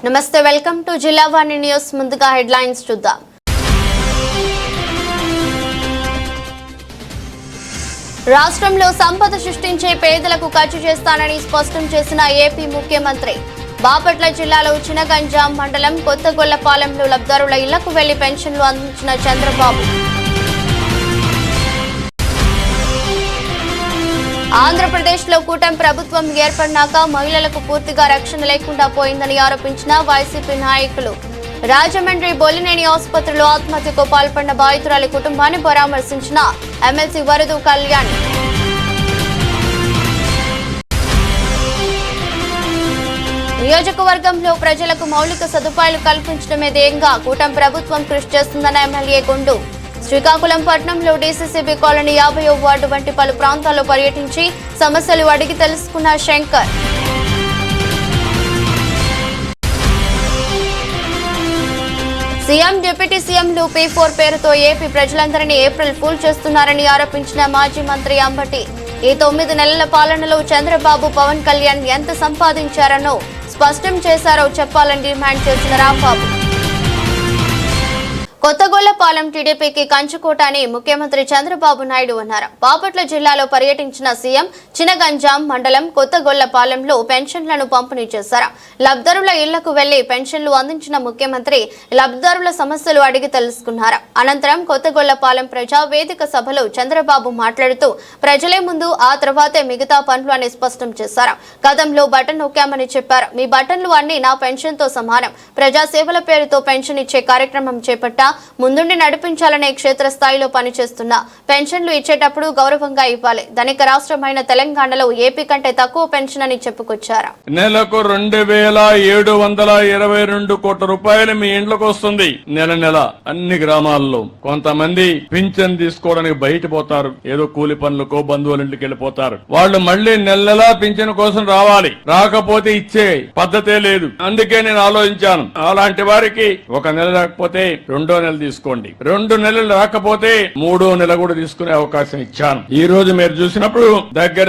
నమస్తే, welcome to జిల్లా వాణి news. ముందుగా హెడ్లైన్స్ చూద్దాం. రాష్ట్రంలో సంపద సృష్టించే పేదలకు ఖర్చు చేస్తానని స్పష్టం చేసిన ఏపీ ముఖ్యమంత్రి. బాపట్ల జిల్లాలో చినగంజాం మండలం కొత్తగొల్లపాలెంలో లబ్ధిదారుల ఇళ్లకు వెళ్లి పెన్షన్లు అందించిన చంద్రబాబు. ఆంధ్రప్రదేశ్లో కూటమి ప్రభుత్వం ఏర్పడినాక మహిళలకు పూర్తిగా రక్షణ లేకుండా పోయిందని ఆరోపించిన వైసీపీ నాయకులు. రాజమండ్రి బొల్లినేని ఆసుపత్రిలో ఆత్మహత్యకు పాల్పడిన బాధితురాలి కుటుంబాన్ని పరామర్శించిన ఎమ్మెల్సీ వరదు కళ్యాణ్. నియోజకవర్గంలో ప్రజలకు మౌలిక సదుపాయాలు కల్పించడమే ధ్యేయంగా కూటమి ప్రభుత్వం కృషి చేస్తుందన్న ఎమ్మెల్యే గుండు. శ్రీకాకుళం పట్టణంలో డీసీసీబీ కాలనీ 50వ వార్డు వంటి పలు ప్రాంతాల్లో పర్యటించి సమస్యలు అడిగి తెలుసుకున్న శంకర్. సీఎం డిప్యూటీ సీఎంలు P4 పేరుతో ఏపీ ప్రజలందరినీ ఏప్రిల్ ఫూల్ చేస్తున్నారని ఆరోపించిన మాజీ మంత్రి అంబటి. ఈ 9 నెలల పాలనలో చంద్రబాబు, పవన్ కళ్యాణ్ ఎంత సంపాదించారనో స్పష్టం చేశారో చెప్పాలని డిమాండ్ చేసిన రాంబాబు. కొత్తగొల్లపాలెం టీడీపీకి కంచుకోట అని ముఖ్యమంత్రి చంద్రబాబు నాయుడు అన్నారు. బాపట్ల జిల్లాలో పర్యటించిన సీఎం చినగంజాం మండలం కొత్తగొల్లపాలెంలో పెన్షన్లను పంపిణీ చేశారు. లబ్ధిదారుల ఇళ్లకు వెళ్లి పెన్షన్లు అందించిన ముఖ్యమంత్రి లబ్ధిదారుల సమస్యలు అడిగి తెలుసుకున్నారు. అనంతరం కొత్తగొల్లపాలెం ప్రజా వేదిక సభలో చంద్రబాబు మాట్లాడుతూ ప్రజలే ముందు, ఆ తర్వాతే మిగతా పనులు అని స్పష్టం చేశారు. గతంలో బటన్ నొక్కామని చెప్పారు. మీ బటన్లు అన్ని నా పెన్షన్ తో సమానం. ప్రజాసేవల పేరుతో పెన్షన్ ఇచ్చే కార్యక్రమం చేపట్టా, ముందుండి నడిపించాలనే క్షేత్రస్థాయిలో పనిచేస్తున్నా. పెన్షన్లు ఇచ్చేటప్పుడు గౌరవంగా ఇవ్వాలి. ధనిక రాష్ట్రమైన తెలంగాణలో ఏపీ కంటే తక్కువ పెన్షన్ అని చెప్పుకొచ్చారు. నెలకు 2722 కోట్ల రూపాయలు మీ ఇంట్లోకి వస్తుంది నెల నెల. అన్ని గ్రామాల్లో కొంతమంది పింఛన్ తీసుకోవడానికి బయట పోతారు, ఏదో కూలి పనులకో బంధువుల ఇంటికి వెళ్ళిపోతారు. వాళ్ళు మళ్లీ నెల నెలా పింఛన్ కోసం రావాలి. రాకపోతే ఇచ్చే పద్ధతే లేదు. అందుకే నేను ఆలోచించాను, అలాంటి వారికి ఒక నెల రాకపోతే రెండో నెల తీసుకోండి, 2 నెలలు రాకపోతే 3వ నెల కూడా తీసుకునే అవకాశం ఇచ్చాను. ఈ రోజు మీరు చూసినప్పుడు దగ్గర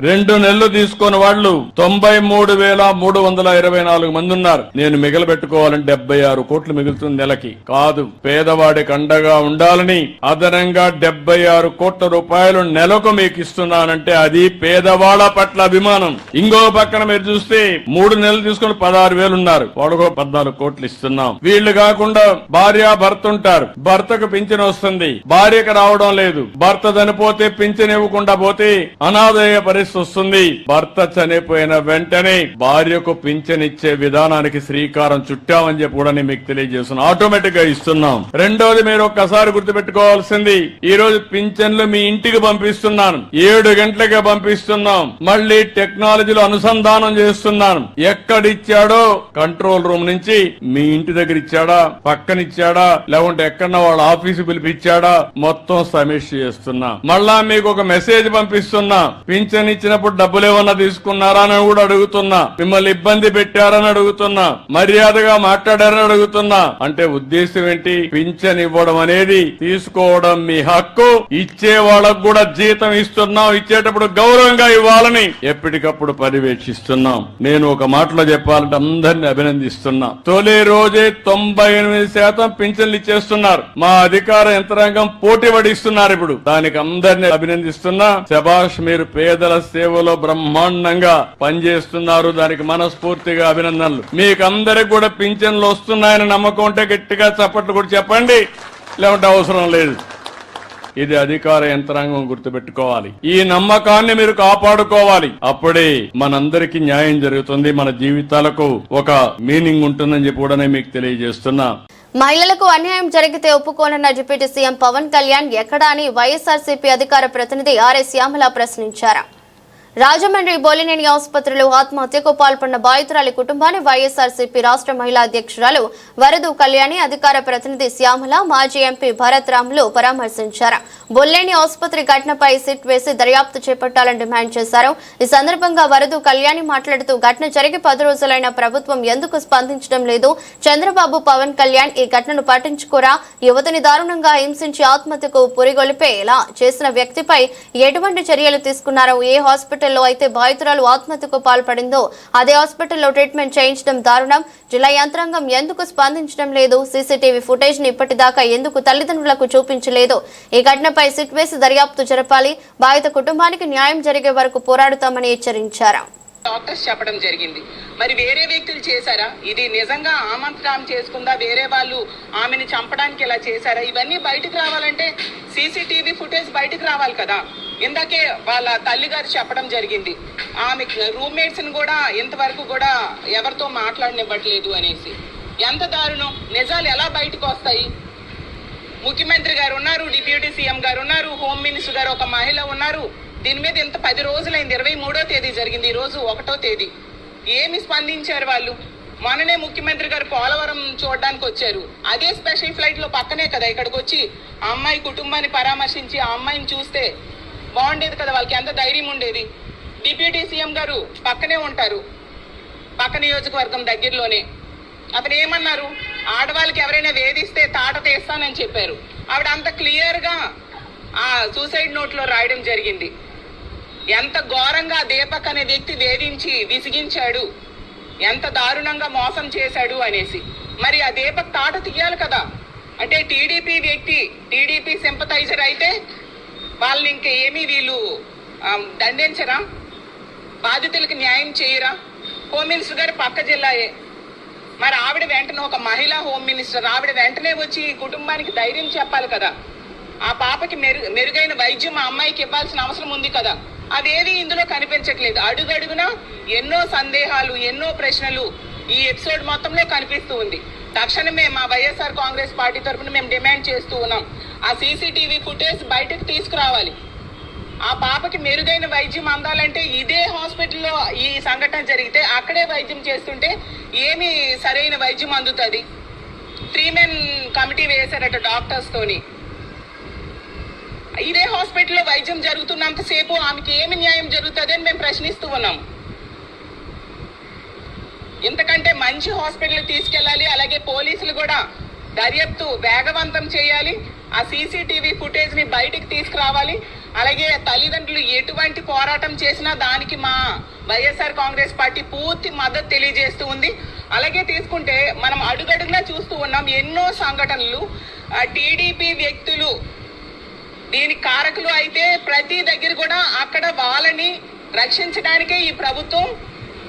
2 నెలలు తీసుకున్న వాళ్ళు 93,324 మంది ఉన్నారు. నేను మిగలబెట్టుకోవాలని 76 కోట్లు మిగులుతుంది నెలకి. కాదు, పేదవాడికి అండగా ఉండాలని అదనంగా 76 కోట్ల రూపాయలు నెలకు మీకు ఇస్తున్నానంటే అది పేదవాళ్ల పట్ల అభిమానం. ఇంకో పక్కన మీరు చూస్తే 3 నెలలు తీసుకుని 16,000 ఉన్నారు, వాడుకో 14 కోట్లు ఇస్తున్నాం. వీళ్లు కాకుండా భార్య భర్త ఉంటారు, భర్తకు పింఛన్ వస్తుంది, భార్యకు రావడం లేదు. భర్త చనిపోతే పింఛన్ ఇవ్వకుండా పోతే అనాథయ్యే పరిస్థితి వస్తుంది. భర్త చనిపోయిన వెంటనే భార్యకు పింఛన్ ఇచ్చే విధానానికి శ్రీకారం చుట్టామని చెప్పి కూడా మీకు తెలియజేస్తున్నాం. ఆటోమేటిక్ గా ఇస్తున్నాం. రెండోది మీరు ఒక్కసారి గుర్తుపెట్టుకోవాల్సింది, ఈ రోజు పింఛన్లు మీ ఇంటికి పంపిస్తున్నాను. 7 గంటలకే పంపిస్తున్నాం. మళ్లీ టెక్నాలజీలో అనుసంధానం చేస్తున్నాను. ఎక్కడిచ్చాడో కంట్రోల్ రూమ్ నుంచి మీ ఇంటి దగ్గర ఇచ్చాడా, పక్కనిచ్చాడా, లేకుంటే ఎక్కడన్నా వాళ్ళ ఆఫీసు పిలిపించాడా, మొత్తం సమీక్ష చేస్తున్నా. మళ్ళా మీకు ఒక మెసేజ్ పంపిస్తున్నా, పింఛన్ ఇచ్చినప్పుడు డబ్బులు ఏమన్నా తీసుకున్నారా అని కూడా అడుగుతున్నా. మిమ్మల్ని ఇబ్బంది పెట్టారని అడుగుతున్నా, మర్యాదగా మాట్లాడారని అడుగుతున్నా. అంటే ఉద్దేశం ఏంటి? పింఛన్ ఇవ్వడం అనేది తీసుకోవడం మీ హక్కు. ఇచ్చే వాళ్ళకు కూడా జీతం ఇస్తున్నాం, ఇచ్చేటప్పుడు గౌరవంగా ఇవ్వాలని ఎప్పటికప్పుడు పర్యవేక్షిస్తున్నాం. నేను ఒక మాటలో చెప్పాలంటే అందరినీ అభినందిస్తున్నా. తొలి రోజే 98% పింఛన్లు ఇచ్చేస్తున్నారు. మా అధికార యంత్రాంగం పోటీ పడిస్తున్నారు. ఇప్పుడు దానికి అందరినీ అభినందిస్తున్నా. శభాష్, మీరు పేదల సేవలో బ్రహ్మాండంగా పనిచేస్తున్నారు. దానికి మనస్ఫూర్తిగా అభినందనలు. మీకు అందరికి కూడా పింఛన్లు వస్తున్నాయని నమ్మకం ఉంటే గట్టిగా చప్పట్లు కూడా చెప్పండి, లేకుంటే అవసరం లేదు. ఇది అధికార యంత్రాంగం గుర్తుపెట్టుకోవాలి. ఈ నమ్మకాన్ని మీరు కాపాడుకోవాలి. అప్పుడే మనందరికీ న్యాయం జరుగుతుంది, మన జీవితాలకు ఒక మీనింగ్ ఉంటుందని చెప్పి కూడా మీకు తెలియజేస్తున్నా. మహిళలకు అన్యాయం జరిగితే ఒప్పుకోనన్న డిప్యూటీ సీఎం పవన్ కళ్యాణ్ ఎక్కడా అని వైఎస్ఆర్సీపీ అధికార ప్రతినిధి ఆర్ఎస్ శ్యామల ప్రశ్నించారు. రాజమండ్రి బొల్లినేని ఆసుపత్రిలో ఆత్మహత్యకు పాల్పడిన బాధితురాలి కుటుంబాన్ని వైఎస్ఆర్సీపీ రాష్ట్ర మహిళా అధ్యక్షురాలు వరదు కళ్యాణి, అధికార ప్రతినిధి శ్యామల, మాజీ ఎంపీ భరత్ రాములు పరామర్శించారు. బొల్లినేని ఆసుపత్రి ఘటనపై సిట్ వేసి దర్యాప్తు చేపట్టాలని డిమాండ్ చేశారు. ఈ సందర్భంగా వరదు కళ్యాణి మాట్లాడుతూ ఘటన జరిగి 10 రోజులైన ప్రభుత్వం ఎందుకు స్పందించడం లేదు? చంద్రబాబు, పవన్ కళ్యాణ్ ఈ ఘటనను పట్టించుకోరా? యువతిని దారుణంగా హింసించి ఆత్మహత్యకు పురిగొలిపేలా చేసిన వ్యక్తిపై ఎటువంటి చర్యలు తీసుకున్నారో, ఏ హాస్పిటల్ హాస్పిటల్లో అయితే బాధితురాలు ఆత్మహత్యకు పాల్పడిందో అదే హాస్పిటల్లో ట్రీట్మెంట్ చేయించడం దారుణం. జిల్లా యంత్రాంగం ఎందుకు స్పందించడం లేదు? సీసీటీవీ ఫుటేజ్ ని ఇప్పటిదాకా ఎందుకు తల్లిదండ్రులకు చూపించలేదు? ఈ ఘటనపై సిట్ వేసి దర్యాప్తు జరపాలి. బాధిత కుటుంబానికి న్యాయం జరిగే వరకు పోరాడుతామని హెచ్చరించారు. డాక్టర్స్ చెప్పడం జరిగింది. మరి వేరే వ్యక్తులు చేశారా? ఇది నిజంగా ఆమంత్రం చేసుకుందా? వేరే వాళ్ళు ఆమెను చంపడానికి ఇలా చేశారా? ఇవన్నీ బయటకు రావాలంటే సీసీటీవీ ఫుటేజ్ బయటకు రావాలి కదా. ఇందాకే వాళ్ళ తల్లిగారు చెప్పడం జరిగింది, ఆమె రూమ్మేట్స్ ని కూడా ఇంతవరకు కూడా ఎవరితో మాట్లాడనివ్వట్లేదు అనేసి. ఎంత దారుణం! నిజాలు ఎలా బయటకు వస్తాయి? ముఖ్యమంత్రి గారు ఉన్నారు, డిప్యూటీ సీఎం గారు ఉన్నారు, హోమ్ మినిస్టర్ గారు, ఒక మహిళ ఉన్నారు. దీని మీద ఇంత 10 రోజులైంది. 23వ తేదీ జరిగింది, ఈ రోజు 1వ తేదీ. ఏమి స్పందించారు వాళ్ళు? మొన్ననే ముఖ్యమంత్రి గారు పోలవరం చూడడానికి వచ్చారు. అదే స్పెషల్ ఫ్లైట్ లో పక్కనే కదా ఇక్కడికి వచ్చి ఆ అమ్మాయి కుటుంబాన్ని పరామర్శించి ఆ అమ్మాయిని చూస్తే బాగుండేది కదా. వాళ్ళకి ఎంత ధైర్యం ఉండేది. డిప్యూటీ సీఎం గారు పక్కనే ఉంటారు, పక్క నియోజకవర్గం దగ్గరలోనే. అతను ఏమన్నారు? ఆడవాళ్ళకి ఎవరైనా వేధిస్తే తాట తీస్తానని చెప్పారు. ఆవిడ అంత క్లియర్ గా ఆ సూసైడ్ నోట్ లో రాయడం జరిగింది. ఎంత ఘోరంగా దీపక్ అనే వ్యక్తి వేధించి విసిగించాడు, ఎంత దారుణంగా మోసం చేశాడు అనేసి. మరి ఆ దీపక్ తాట తీయాలి కదా. అంటే టీడీపీ వ్యక్తి, టీడీపీ సింపథైజర్ అయితే వాళ్ళని ఇంకా ఏమీ వీళ్ళు దండించరా? బాధితులకు న్యాయం చేయరా? హోమ్ మినిస్టర్ గారు పక్క జిల్లాయే. మరి ఆవిడ వెంటనే, ఒక మహిళా హోమ్ మినిస్టర్, ఆవిడ వెంటనే వచ్చి కుటుంబానికి ధైర్యం చెప్పాలి కదా. ఆ పాపకి మెరుగైన వైద్యం ఆ అమ్మాయికి ఇవ్వాల్సిన అవసరం ఉంది కదా. అవేవి ఇందులో కనిపించట్లేదు. అడుగడుగునా ఎన్నో సందేహాలు, ఎన్నో ప్రశ్నలు ఈ ఎపిసోడ్ మొత్తంలో కనిపిస్తూ ఉంది. తక్షణమే మా వైఎస్ఆర్ కాంగ్రెస్ పార్టీ తరఫున మేము డిమాండ్ చేస్తూ ఉన్నాం, ఆ సీసీటీవీ ఫుటేజ్ బయటకు తీసుకురావాలి. ఆ పాపకి మెరుగైన వైద్యం అందాలంటే ఇదే హాస్పిటల్లో ఈ సంఘటన జరిగితే అక్కడే వైద్యం చేస్తుంటే ఏమి సరైన వైద్యం అందుతుంది? 3 men కమిటీ వేశారట డాక్టర్స్ తోని. ఇదే హాస్పిటల్లో వైద్యం జరుగుతున్నంతసేపు ఆమెకి ఏమి న్యాయం జరుగుతుంది అని మేము ప్రశ్నిస్తూ ఉన్నాం. ఇంతకంటే మంచి హాస్పిటల్ తీసుకెళ్లాలి. అలాగే పోలీసులు కూడా దర్యాప్తు వేగవంతం చేయాలి. ఆ సీసీటీవీ ఫుటేజ్ ని బయటికి తీసుకురావాలి. అలాగే తల్లిదండ్రులు ఎటువంటి పోరాటం చేసినా దానికి మా వైఎస్ఆర్ కాంగ్రెస్ పార్టీ పూర్తి మద్దతు తెలియజేస్తూ ఉంది. అలాగే తీసుకుంటే మనం అడుగడుగునా చూస్తూ ఉన్నాం ఎన్నో సంఘటనలు. టీడీపీ వ్యక్తులు దీనికి కారకులు అయితే ప్రతి దగ్గర కూడా అక్కడ వాళ్ళని రక్షించడానికే ఈ ప్రభుత్వం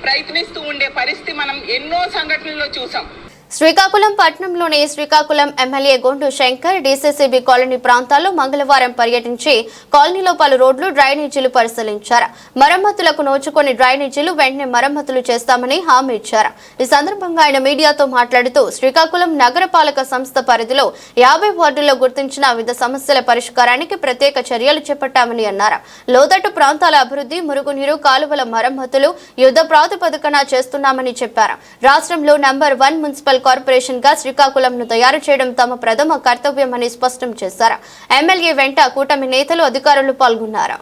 ప్రయత్నిస్తూ ఉండే పరిస్థితి మనం ఎన్నో సంఘటనల్లో చూసాం. శ్రీకాకుళం పట్టణంలోని Srikakulam MLA Gondu Shankar DCCB colony ప్రాంతాల్లో మంగళవారం పర్యటించి కాలనీలో పలు రోడ్లు, డ్రైనేజీలు పరిశీలించారు. మరమ్మతులకు నోచుకొని డ్రైనేజీలు వెంటనే మరమ్మతులు చేస్తామని హామీ ఇచ్చారు. ఈ సందర్భంగా ఆయన మీడియాతో మాట్లాడుతూ శ్రీకాకుళం నగరపాలక సంస్థ పరిధిలో 50 వార్డుల్లో గుర్తించిన వివిధ సమస్యల పరిష్కారానికి ప్రత్యేక చర్యలు చేపట్టామని అన్నారు. లోతట్టు ప్రాంతాల అభివృద్ధి, మురుగునీరు కాలువల మరమ్మతులు యుద్ధ ప్రాతిపదికన చేస్తున్నామని చెప్పారు. రాష్ట్రంలో నంబర్ 1 మున్సిపల్ కార్పొరేషన్ గా శ్రీకాకుళంను తయారు చేయడం తమ ప్రథమ కర్తవ్యమని స్పష్టం చేశారు. ఎమ్మెల్యే వెంట కూటమి నేతలు, అధికారులు పాల్గొన్నారు.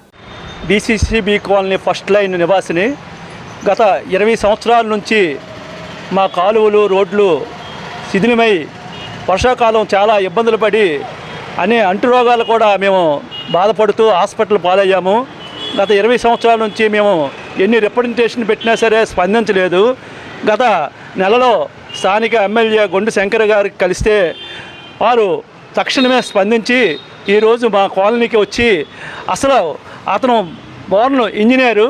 డీసీసీబీ కాలనీ ఫస్ట్ లైన్ నివాసిని. గత 20 సంవత్సరాల నుంచి మా కాలువలు, రోడ్లు శిథిలమై వర్షాకాలం చాలా ఇబ్బందులు పడి అంటురోగాలు కూడా మేము బాధపడుతూ హాస్పిటల్ పాలయ్యాము. గత 20 సంవత్సరాల నుంచి మేము ఎన్ని రిప్రజెంటేషన్ పెట్టినా సరే స్పందించలేదు. గత నెలలో స్థానిక ఎమ్మెల్యే గొండు శంకర్ గారికి కలిస్తే వారు తక్షణమే స్పందించి ఈరోజు మా కాలనీకి వచ్చి, అసలు అతను బోర్న్ ఇంజనీరు,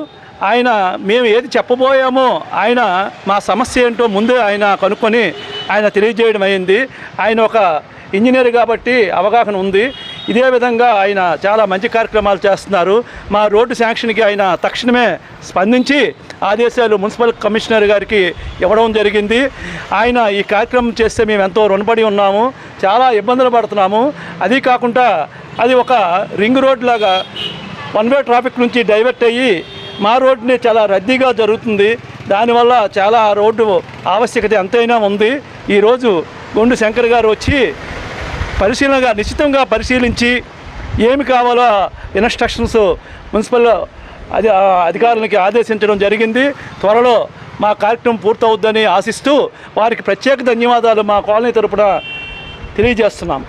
ఆయన మేము ఏది చెప్పబోయామో ఆయన మా సమస్య ఏంటో ముందే ఆయన కనుక్కొని ఆయన తెలియజేయడం అయింది. ఆయన ఒక ఇంజనీర్ కాబట్టి అవగాహన ఉంది. ఇదే విధంగా ఆయన చాలా మంచి కార్యక్రమాలు చేస్తున్నారు. మా రోడ్డు శాంక్షన్కి ఆయన తక్షణమే స్పందించి ఆదేశాలు మున్సిపల్ కమిషనర్ గారికి ఇవ్వడం జరిగింది. ఆయన ఈ కార్యక్రమం చేస్తే మేము ఎంతో రుణపడి ఉన్నాము, చాలా ఇబ్బందులు పడుతున్నాము. అది కాకుండా అది ఒక రింగ్ రోడ్ లాగా 1 వే ట్రాఫిక్ నుంచి డైవర్ట్ అయ్యి మా రోడ్డుని చాలా రద్దీగా జరుగుతుంది. దానివల్ల చాలా రోడ్డు ఆవశ్యకత ఎంతైనా ఉంది. ఈరోజు గొండు శంకర్ గారు వచ్చి నిశ్చితంగా పరిశీలించి ఏమి కావాలో ఇన్స్ట్రక్షన్స్ మున్సిపల్ అధికారులకి ఆదేశించడం జరిగింది. త్వరలో మా కార్యక్రమం పూర్తవుద్దని ఆశిస్తూ వారికి ప్రత్యేక ధన్యవాదాలు మా కాలనీ తరపున తెలియజేస్తున్నాం.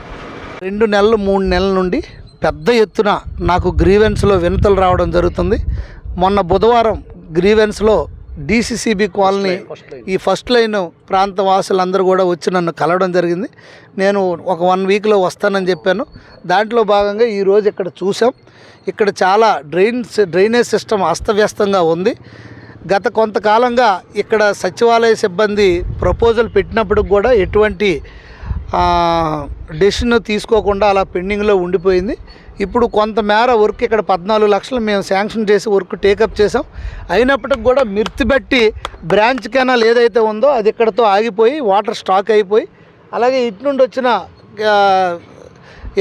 2 నెలలు 3 నెలల నుండి పెద్ద ఎత్తున నాకు గ్రీవెన్స్లో వినతులు రావడం జరుగుతుంది. మొన్న బుధవారం గ్రీవెన్స్లో DCCB కాలనీ ఈ ఫస్ట్ లైన్ ప్రాంత వాసులందరూ కూడా వచ్చి నన్ను కలవడం జరిగింది. నేను ఒక 1 వీక్లో వస్తానని చెప్పాను. దాంట్లో భాగంగా ఈరోజు ఇక్కడ చూసాం. ఇక్కడ చాలా డ్రైనేజ్ సిస్టమ్ అస్తవ్యస్తంగా ఉంది. గత కొంతకాలంగా ఇక్కడ సచివాలయ సిబ్బంది ప్రపోజల్ పెట్టినప్పుడు కూడా ఎటువంటి డెసిషన్ తీసుకోకుండా అలా పెండింగ్లో ఉండిపోయింది. ఇప్పుడు కొంతమేర వర్క్ ఇక్కడ 14 లక్షలు మేము శాంక్షన్ చేసి వర్క్ టేకప్ చేసాం. అయినప్పటికి కూడా మిర్తిబెట్టి బ్రాంచ్ కెనాల్ ఏదైతే ఉందో అది ఇక్కడతో ఆగిపోయి వాటర్ స్టాక్ అయిపోయి, అలాగే ఇటు నుండి వచ్చిన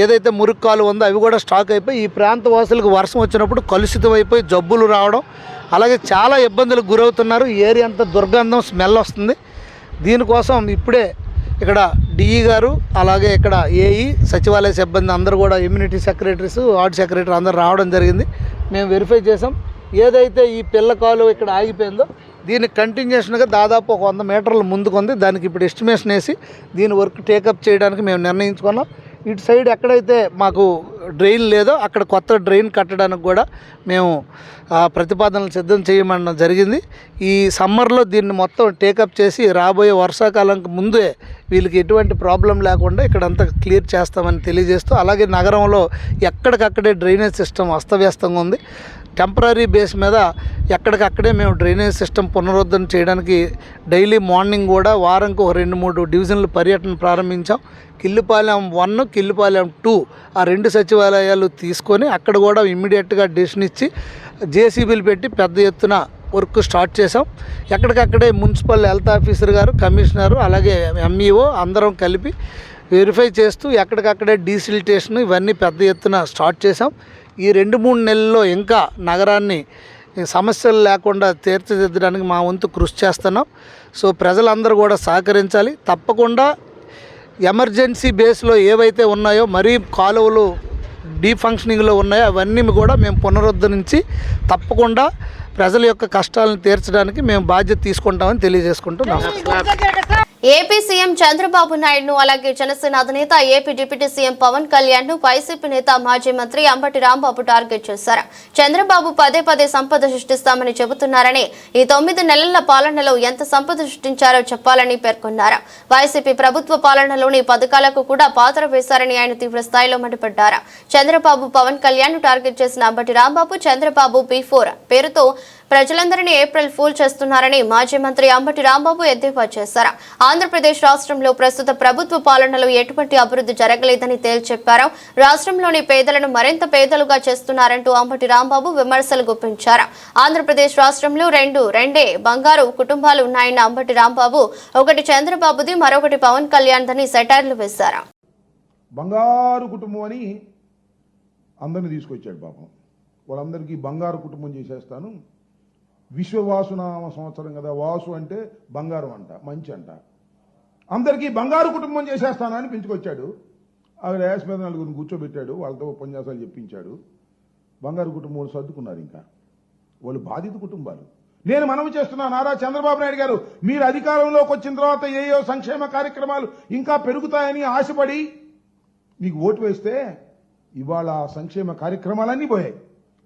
ఏదైతే మురుగు కాలువ ఉందో అవి కూడా స్టాక్ అయిపోయి ఈ ప్రాంత వాసులకు వర్షం వచ్చినప్పుడు కలుషితం అయిపోయి జబ్బులు రావడం, అలాగే చాలా ఇబ్బందులకు గురవుతున్నారు. ఏరియా అంతా దుర్గంధం, స్మెల్ వస్తుంది. దీనికోసం ఇప్పుడే ఇక్కడ DE గారు, అలాగే ఇక్కడ AE, సచివాలయ సిబ్బంది అందరూ కూడా, ఇమ్యూనిటీ సెక్రటరీస్, వార్డ్ సెక్రటరీ అందరూ రావడం జరిగింది. మేము వెరిఫై చేసాం. ఏదైతే ఈ పిల్ల కాలువ ఇక్కడ ఆగిపోయిందో దీనికి కంటిన్యూషన్గా దాదాపు ఒక 100 మీటర్ల ముందుకుంది. దానికి ఇప్పుడు ఎస్టిమేషన్ వేసి దీని వర్క్ టేకప్ చేయడానికి మేము నిర్ణయించుకున్నాం. ఇటు సైడ్ ఎక్కడైతే మాకు డ్రైన్ లేదో అక్కడ కొత్త డ్రైన్ కట్టడానికి కూడా మేము ప్రతిపాదనలు సిద్ధం చేయమనడం జరిగింది. ఈ సమ్మర్లో దీన్ని మొత్తం టేకప్ చేసి రాబోయే వర్షాకాలంకి ముందే వీళ్ళకి ఎటువంటి ప్రాబ్లం లేకుండా ఇక్కడంతా క్లియర్ చేస్తామని తెలియజేస్తూ, అలాగే నగరంలో ఎక్కడికక్కడే డ్రైనేజ్ సిస్టమ్ అస్తవ్యస్తంగా ఉంది. టెంపరీ బేస్ మీద ఎక్కడికక్కడే మేము డ్రైనేజ్ సిస్టమ్ పునరుద్ధరణ చేయడానికి డైలీ మార్నింగ్ కూడా వారంకి 2-3 డివిజన్లు పర్యటన ప్రారంభించాం. కిల్లుపాలెం 1, కిల్లుపాలెం 2 ఆ 2 సచివాలయాలు తీసుకొని అక్కడ కూడా ఇమ్మీడియట్గా డెసిషన్ ఇచ్చి JCBలు పెట్టి పెద్ద ఎత్తున వర్క్ స్టార్ట్ చేసాం. ఎక్కడికక్కడే మున్సిపల్ హెల్త్ ఆఫీసర్ గారు, కమిషనరు, అలాగే MEO అందరం కలిపి వెరిఫై చేస్తూ ఎక్కడికక్కడే డీసిల్టేషన్ ఇవన్నీ పెద్ద ఎత్తున స్టార్ట్ చేసాం. ఈ 2-3 నెలల్లో ఇంకా నగరాన్ని సమస్యలు లేకుండా తీర్చిదిద్దడానికి మా వంతు కృషి చేస్తున్నాం. సో ప్రజలందరూ కూడా సహకరించాలి. తప్పకుండా ఎమర్జెన్సీ బేస్లో ఏవైతే ఉన్నాయో, మరీ కాలువలు డీఫంక్షనింగ్లో ఉన్నాయో అవన్నీ కూడా మేము పునరుద్ధరించి తప్పకుండా ప్రజల యొక్క కష్టాలను తీర్చడానికి మేము బాధ్యత తీసుకుంటామని తెలియజేసుకుంటున్నాం. ఏపీ సీఎం చంద్రబాబు నాయుడును, అలాగే జనసేన అధినేత AP deputy CM Pawan Kalyan ను వైసీపీ నేత మాజీ మంత్రి అంబటి రాంబాబు టార్గెట్ చేశారు. చంద్రబాబు పదే సంపద సృష్టిస్తామని చెబుతున్నారని, ఈ 9 నెలల పాలనలో ఎంత సంపద సృష్టించారో చెప్పాలని పేర్కొన్నారు. వైసీపీ ప్రభుత్వ పాలనలోని పథకాలకు కూడా పాత్ర వేశారని ఆయన తీవ్ర స్థాయిలో మండిపడ్డారు. చంద్రబాబు పవన్ కళ్యాణ్ ను టార్గెట్ చేసిన అంబటి రాంబాబు చంద్రబాబు P4 పేరుతో ప్రజలందరినీ ఏప్రిల్ ఫూల్ చేస్తున్నారని మాజీ మంత్రి అంబటి రాంబాబు ఎద్దేవా చేశారు. ఆంధ్రప్రదేశ్ రాష్ట్రంలో ప్రస్తుత ప్రభుత్వ పాలనలో ఎటువంటి అభివృద్ధి జరగలేదని తేల్చెప్పారు. రాష్ట్రంలోని పేదలను మరింత పేదలుగా చేస్తున్నారంటూ అంబటి రాంబాబు విమర్శలు గుప్పించారు. ఆంధ్రప్రదేశ్ రాష్ట్రంలో రెండే బంగారు కుటుంబాలు ఉన్నాయన్న అంబటి రాంబాబు, ఒకటి చంద్రబాబుది, మరొకటి పవన్ కళ్యాణ్ దని సెటైర్లు వేశారు. బంగారు కుటుంబం అని అందరిని తీసుకొచ్చాడు పాపం. వాళ్ళందరికీ బంగారు కుటుంబం చేసేస్తాను, విశ్వవాసునామ సంవత్సరం కదా, వాసు అంటే బంగారం అంట, మంచి అంట, అందరికీ బంగారు కుటుంబం చేసేస్తానని పెంచుకొచ్చాడు. ఆవిడ యాస్ మీద 4 కూర్చోబెట్టాడు, వాళ్ళతో ఉపన్యాసాలు చెప్పించాడు. బంగారు కుటుంబం వాళ్ళు సర్దుకున్నారు. ఇంకా వాళ్ళు బాధిత కుటుంబాలు. నేను మనవి చేస్తున్నా, నారా చంద్రబాబు నాయుడు గారు, మీరు అధికారంలోకి వచ్చిన తర్వాత ఏయో సంక్షేమ కార్యక్రమాలు ఇంకా పెరుగుతాయని ఆశపడి మీకు ఓటు వేస్తే ఇవాళ సంక్షేమ కార్యక్రమాలన్నీ పోయాయి.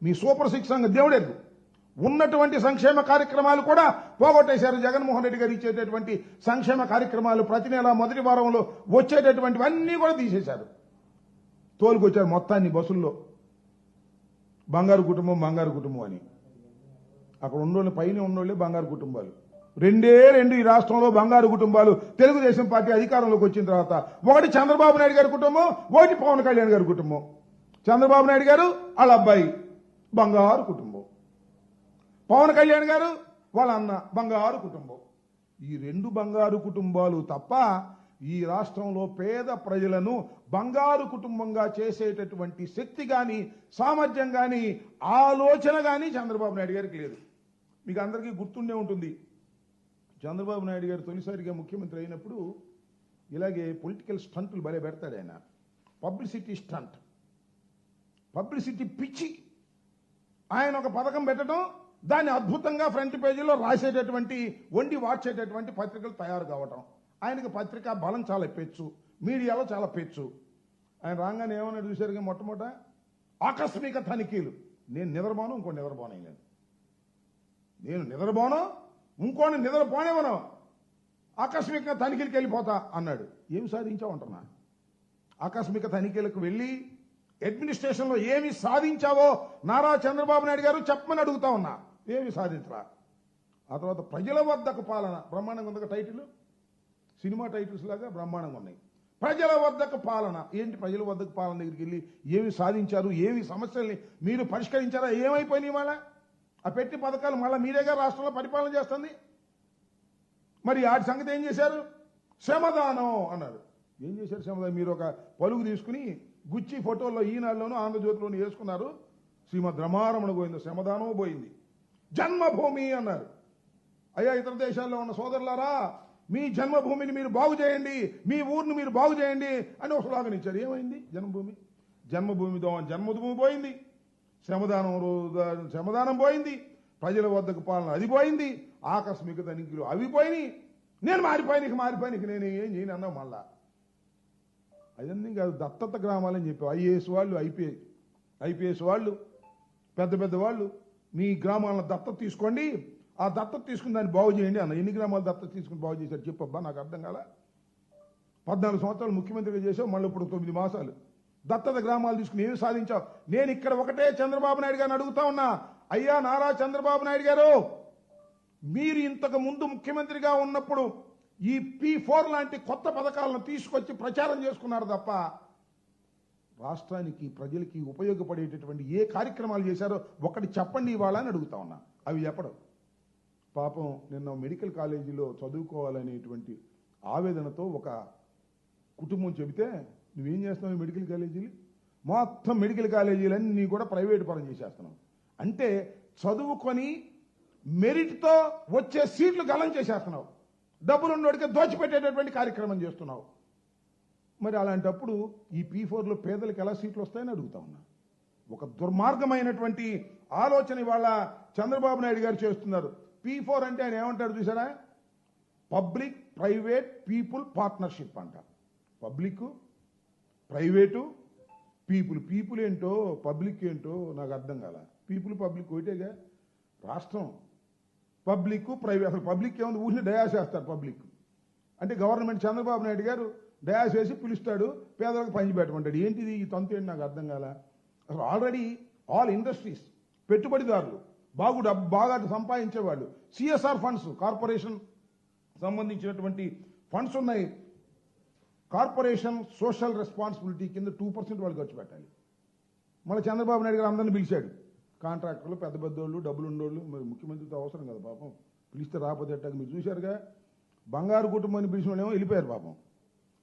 మీ సూపర్ 6 దేవుడెరుగు ఉన్నటువంటి సంక్షేమ కార్యక్రమాలు కూడా పోగొట్టేశారు. జగన్మోహన్ రెడ్డి గారు ఇచ్చేటటువంటి సంక్షేమ కార్యక్రమాలు ప్రతి నెల మొదటి వారంలో వచ్చేటటువంటివన్నీ కూడా తీసేశారు. తోలుకొచ్చారు మొత్తాన్ని బస్సుల్లో. బంగారు కుటుంబం అని అక్కడ ఉన్నోళ్ళు, పైన ఉన్నోళ్ళే బంగారు కుటుంబాలు. 2 ఈ రాష్ట్రంలో బంగారు కుటుంబాలు. తెలుగుదేశం పార్టీ అధికారంలోకి వచ్చిన తర్వాత ఒకటి చంద్రబాబు నాయుడు గారి కుటుంబం, ఒకటి పవన్ కళ్యాణ్ గారి కుటుంబం. చంద్రబాబు నాయుడు గారు వాళ్ళ అబ్బాయి బంగారు కుటుంబం, పవన్ కళ్యాణ్ గారు వాళ్ళ అన్న బంగారు కుటుంబం. ఈ 2 బంగారు కుటుంబాలు తప్ప ఈ రాష్ట్రంలో పేద ప్రజలను బంగారు కుటుంబంగా చేసేటటువంటి శక్తి కానీ, సామర్థ్యం కానీ, ఆలోచన కానీ చంద్రబాబు నాయుడు గారికి లేదు. మీకు అందరికీ గుర్తుండే ఉంటుంది, చంద్రబాబు నాయుడు గారు తొలిసారిగా ముఖ్యమంత్రి అయినప్పుడు ఇలాగే పొలిటికల్ స్టంట్లు భలే పెడతాడు ఆయన. పబ్లిసిటీ స్టంట్, పబ్లిసిటీ పిచ్చి. ఆయన ఒక పథకం పెట్టడం, దాన్ని అద్భుతంగా ఫ్రంట్ పేజీలో రాసేటటువంటి, వండి వార్చేటటువంటి పత్రికలు తయారు కావటం. ఆయనకి పత్రికా బలం చాలా పెచ్చు, మీడియాలో చాలా పెచ్చు. ఆయన రాగానే ఏమన్నా చూశారుగా, మొట్టమొదట ఆకస్మిక తనిఖీలు. నేను నిద్రపోను, ఇంకో నిద్రపోను. నేను నిద్రపోను, ఇంకోని నిద్రపోనేవను, ఆకస్మిక తనిఖీలకు వెళ్ళిపోతా అన్నాడు. ఏమి సాధించావంటున్నా? ఆకస్మిక తనిఖీలకు వెళ్ళి అడ్మినిస్ట్రేషన్లో ఏమి సాధించావో నారా చంద్రబాబు నాయుడు గారు చెప్పమని అడుగుతా ఉన్నా. ఏమి సాధించరా? ఆ తర్వాత ప్రజల వద్దకు పాలన బ్రహ్మాండంగా ఉంది. టైటిల్ సినిమా టైటిల్స్ లాగా బ్రహ్మాండంగా ఉన్నాయి. ప్రజల వద్దకు పాలన ఏంటి? ప్రజల వద్దకు పాలన దగ్గరికి వెళ్ళి ఏమి సాధించారు, ఏమి సమస్యల్ని మీరు పరిష్కరించారా, ఏమైపోయినాయి? మళ్ళా ఆ పెట్టి పథకాలు మళ్ళీ మీరేగా రాష్ట్రంలో పరిపాలన చేస్తుంది. మరి వాటి సంగతి ఏం చేశారు? శ్రమదానం అన్నారు. ఏం చేశారు శ్రమదానం? మీరు ఒక పలుగు తీసుకుని గుచ్చి ఫోటోల్లో ఈనాడులోనూ ఆంధ్రజ్యోతిలోనూ వేసుకున్నారు. శ్రీమద్ రమారమణ గోవింద శ్రమదానం పోయింది. జన్మభూమి అన్నారు. అయ్యా ఇతర దేశాల్లో ఉన్న సోదరులారా, మీ జన్మభూమిని మీరు బాగు చేయండి, మీ ఊరిని మీరు బాగు చేయండి అని ఒక స్లోగన్ ఇచ్చారు. ఏమైంది? జన్మభూమి జన్మభూమి పోయింది, శ్రమదానం పోయింది, ప్రజల వద్దకు పాలన అది పోయింది, ఆకస్మిక తనిఖీలు అవి పోయినాయి. నేను మారిపోయినకి నేను ఏం చేయను అన్నా. మళ్ళా అదన్నీ కాదు, దత్తత గ్రామాలని చెప్పి ఐఏఎస్ వాళ్ళు, ఐపీఎస్ వాళ్ళు, పెద్ద వాళ్ళు మీ గ్రామాలను దత్తత తీసుకోండి, ఆ దత్తత తీసుకుని దాన్ని బాగు చేయండి అన్న. ఎన్ని గ్రామాలు దత్తత తీసుకుని బాగు చేశారు చెప్పబ్బా, నాకు అర్థం కాల. 14 సంవత్సరాలు ముఖ్యమంత్రిగా చేసావు, మళ్ళీ ఇప్పుడు 9 మాసాలు దత్తత గ్రామాలు తీసుకుని ఏమి సాధించావు? నేను ఇక్కడ ఒకటే చంద్రబాబు నాయుడు గారిని అడుగుతా ఉన్నా. అయ్యా నారా చంద్రబాబు నాయుడు గారు, మీరు ఇంతకు ముందు ముఖ్యమంత్రిగా ఉన్నప్పుడు ఈ P4 లాంటి కొత్త పథకాలను తీసుకొచ్చి ప్రచారం చేసుకున్నారు తప్ప రాష్ట్రానికి ప్రజలకి ఉపయోగపడేటటువంటి ఏ కార్యక్రమాలు చేశారో ఒకటి చెప్పండి ఇవాళ అని అడుగుతా ఉన్నా. అవి చెప్పడం. పాపం నిన్న మెడికల్ కాలేజీలో చదువుకోవాలనేటువంటి ఆవేదనతో ఒక కుటుంబం చెబితే, నువ్వేం చేస్తున్నావు మెడికల్ కాలేజీలు? మొత్తం మెడికల్ కాలేజీలన్నీ కూడా ప్రైవేటు పరం చేసేస్తున్నావు. అంటే చదువుకొని మెరిట్తో వచ్చే సీట్లు గలం చేసేస్తున్నావు, డబ్బులున్నోడికి దోచిపెట్టేటటువంటి కార్యక్రమం చేస్తున్నావు. మరి అలాంటప్పుడు ఈ P4లో పేదలకు ఎలా సీట్లు వస్తాయని అడుగుతా ఉన్నా. ఒక దుర్మార్గమైనటువంటి ఆలోచన ఇవాళ చంద్రబాబు నాయుడు గారు చేస్తున్నారు. P4 అంటే ఆయన ఏమంటాడు చూసారా? పబ్లిక్ ప్రైవేట్ పీపుల్ పార్ట్నర్షిప్ అంట. పబ్లిక్, ప్రైవేటు, పీపుల్ ఏంటో పబ్లిక్ ఏంటో నాకు అర్థం కాల. పబ్లిక్ ఒకటేగా. రాష్ట్రం పబ్లిక్ ప్రైవేట్, అసలు పబ్లిక్ ఏముంది? ఊరిని డయాస్ వేస్తారు. పబ్లిక్ అంటే గవర్నమెంట్ చంద్రబాబు నాయుడు గారు డయాస్ వేసి పిలుస్తాడు, పేదలకు పంచి పెట్టమంటాడు. ఏంటిది ఈ తంతు? ఏంటి నాకు అర్థం కాల. అసలు ఆల్రెడీ ఆల్ ఇండస్ట్రీస్, పెట్టుబడిదారులు, బాగా సంపాదించేవాళ్ళు, CSR ఫండ్స్, కార్పొరేషన్ సంబంధించినటువంటి ఫండ్స్ ఉన్నాయి. కార్పొరేషన్ సోషల్ రెస్పాన్సిబిలిటీ కింద 2% వాళ్ళు ఖర్చు పెట్టాలి. మళ్ళీ చంద్రబాబు నాయుడు గారు అందరిని పిలిచాడు. కాంట్రాక్టర్లు, పెద్దోళ్ళు, డబ్బులు ఉండోళ్ళు. మరి ముఖ్యమంత్రితో అవసరం కదా పాపం, పిలిస్తే రాకపోతే అట్టాక మీరు చూశారుగా. బంగారు కుటుంబాన్ని పిలిచిన వాళ్ళేమో వెళ్ళిపోయారు పాపం.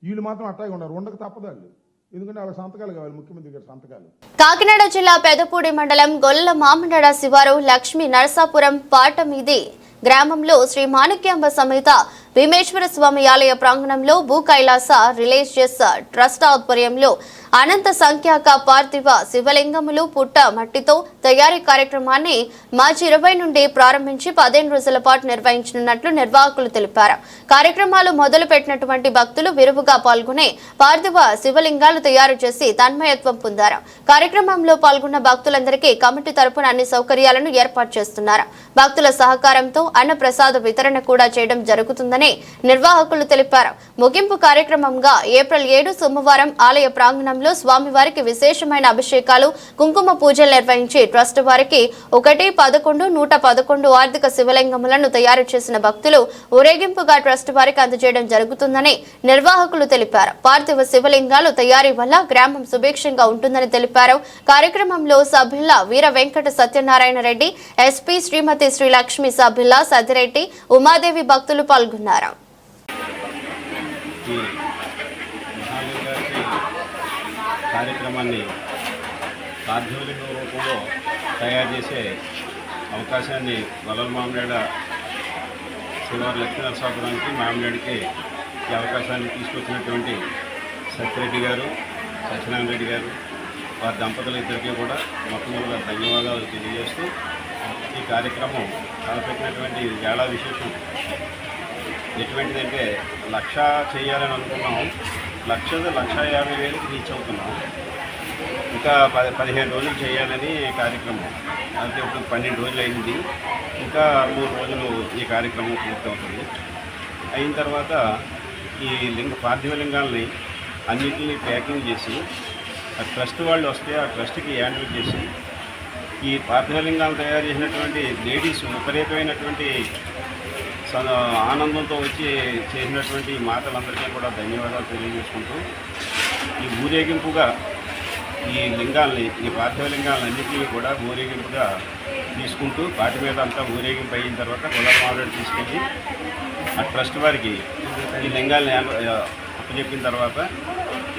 వీళ్ళు మాత్రం అట్టాగే ఉన్నారు. ఉండక తప్పదాళ్ళు, ఎందుకంటే వాళ్ళ సంతకాలు కావాలి, ముఖ్యమంత్రి గారి సంతకాలు. కాకినాడ జిల్లా పెదపూడి మండలం గొల్ల మామిడాడ శివారు లక్ష్మీ నరసాపురం పాటమీది గ్రామంలో శ్రీ మాణిక్యాంబ సమేత భీమేశ్వర స్వామి ఆలయ ప్రాంగణంలో భూ కైలాస రిలీజియస్ ట్రస్ట్ ఆధ్వర్యంలో అనంత సంఖ్యాక పార్థివ శివలింగములు పుట్ట మట్టితో తయారీ కార్యక్రమాన్ని మార్చి 20 నుండి ప్రారంభించి 15 రోజుల పాటు నిర్వహించనున్నట్లు నిర్వాహకులు తెలిపారు. కార్యక్రమాలు మొదలు పెట్టినటువంటి భక్తులు విరివిగా పాల్గొని పార్థివ శివలింగాలు తయారు చేసి తన్మయత్వం పొందారు. కార్యక్రమంలో పాల్గొన్న భక్తులందరికీ కమిటీ తరపున అన్ని సౌకర్యాలను ఏర్పాటు చేస్తున్నారు. భక్తుల సహకారంతో అన్న ప్రసాద వితరణ కూడా చేయడం జరుగుతుందని నిర్వాహకులు తెలిపారు. ముగింపు కార్యక్రమంగా ఏప్రిల్ 7 సోమవారం ఆలయ ప్రాంగణంలో స్వామివారికి విశేషమైన అభిషేకాలు, కుంకుమ పూజలు నిర్వహించి ట్రస్ట్ వారికి 111 ఆర్థిక శివలింగములను తయారు చేసిన భక్తులు ఊరేగింపుగా ట్రస్ట్ వారికి అందజేయడం జరుగుతుందని నిర్వాహకులు తెలిపారు. పార్థివ శివలింగాలు తయారీ వల్ల గ్రామం సుభిక్షంగా ఉంటుందని తెలిపారు. కార్యక్రమంలో సభ్యుల వీర వెంకట సత్యనారాయణ రెడ్డి, ఎస్పీ శ్రీమతి శ్రీలక్ష్మి, సభ్యుల సదిరెడ్డి, ఉమాదేవి భక్తులు పాల్గొన్నారు. కార్యక్రమాన్ని పార్థివలింగ రూపంలో తయారు చేసే అవకాశాన్ని వలల మామిడాడ శివారు లక్ష్మీ నరసాపురానికి మామిడాడికి ఈ అవకాశాన్ని తీసుకొచ్చినటువంటి సత్యరెడ్డి గారు, సత్యనారాయణ రెడ్డి గారు, వారి దంపతులిద్దరికీ కూడా మొట్టమొదటిగా ధన్యవాదాలు తెలియజేస్తూ ఈ కార్యక్రమం తలపెట్టినటువంటి చాలా విశేషం. ఎటువంటిదంటే 1,00,000 చేయాలని అనుకున్నాం, 1,50,000 రీచ్ అవుతున్నాం. ఇంకా 15 రోజులు చేయాలని కార్యక్రమం. అంటే ఇప్పుడు 12 రోజులు అయింది. ఇంకా 3 రోజులు ఈ కార్యక్రమం పూర్తవుతుంది. అయిన తర్వాత ఈ పార్థివ లింగాలని అన్నిటిని ప్యాకింగ్ చేసి ఆ ట్రస్ట్ వాళ్ళు వస్తే ఆ ట్రస్ట్కి హ్యాండిల్ చేసి ఈ పార్థివ లింగాలు తయారు చేసినటువంటి లేడీస్ విపరీతమైనటువంటి ఆనందంతో వచ్చి చేసినటువంటి మాటలందరికీ కూడా ధన్యవాదాలు తెలియజేసుకుంటూ ఈ ఊరేగింపుగా ఈ లింగాల్ని ఈ పార్థివ లింగాలన్నింటినీ కూడా ఊరేగింపుగా తీసుకుంటూ వాటి మీద అంతా ఊరేగింపు అయిన తర్వాత గొల్లమావిడి తీసుకెళ్ళి ఆ ట్రస్ట్ వారికి ఈ లింగాల్ని అప్పచెప్పిన తర్వాత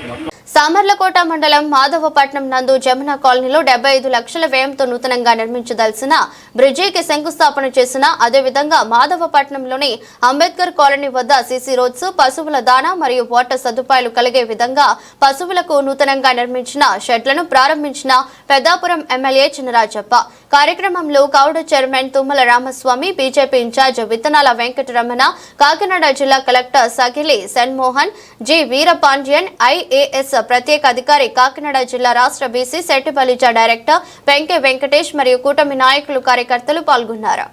మొత్తం సామర్లకోట మండలం మాధవపట్నం నందు జమున కాలనీలో 75 లక్షల వ్యయంతో నూతనంగా నిర్మించదలసిన బ్రిడ్జికి శంకుస్థాపన చేసిన అదేవిధంగా మాధవపట్నంలోని అంబేద్కర్ కాలనీ వద్ద సీసీ రోడ్స్, పశువుల దాణా మరియు వాటర్ సదుపాయాలు కలిగే విధంగా పశువులకు నూతనంగా నిర్మించిన షెడ్లను ప్రారంభించిన పెద్దాపురం ఎమ్మెల్యే చినరాజప్ప. కార్యక్రమంలో Gouda chairman Thummala Ramaswamy, BJP incharge Vithanala Venkataramana, Kakinada జిల్లా collector Sagili Senmohan, G Veerapandian, IAS ప్రత్యేక అధికారి, కాకినాడ జిల్లా రాష్ట్ర బీసీ శెట్టి బలిజ డైరెక్టర్ వెంకే వెంకటేష్ మరియు కూటమి నాయకులు, కార్యకర్తలు పాల్గొన్నారు.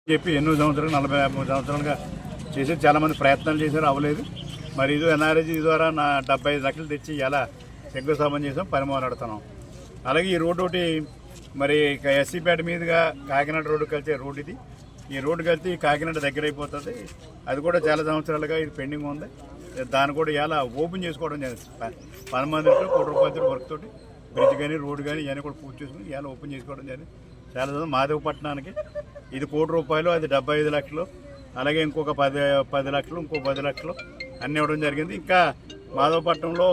చెప్పి ఎన్నో సంవత్సరాలు 40-50 సంవత్సరాలుగా చేసి చాలామంది ప్రయత్నాలు చేశారు, అవ్వలేదు. మరి ఇది ఎన్ఆర్జీ ద్వారా నా 75 లక్షలు తెచ్చి ఇలా శంకుస్థాపన చేసాం, పని మొదలెడుతున్నాం. అలాగే ఈ రోడ్డు ఒకటి మరి ఎస్సీపేట మీదుగా కాకినాడ రోడ్డు కలిసే రోడ్డు ఇది. ఈ రోడ్డు కలిసి కాకినాడ దగ్గర అయిపోతుంది. అది కూడా చాలా సంవత్సరాలుగా ఇది పెండింగ్ ఉంది. దాన్ని కూడా ఇలా ఓపెన్ చేసుకోవడం జరిగింది. 10 మందితో ₹1 కోటి వర్క్ తోటి బ్రిడ్జ్ కానీ రోడ్డు కానీ ఇవన్నీ కూడా పూర్తి చేసుకుని ఇలా ఓపెన్ చేసుకోవడం జరిగింది. చాలా మాధవపట్నానికి ఇది ₹1 కోటి, అది 75 లక్షలు, అలాగే ఇంకొక 10 లక్షలు, ఇంకో 10 లక్షలు అన్నీ ఇవ్వడం జరిగింది. ఇంకా మాధవపట్నంలో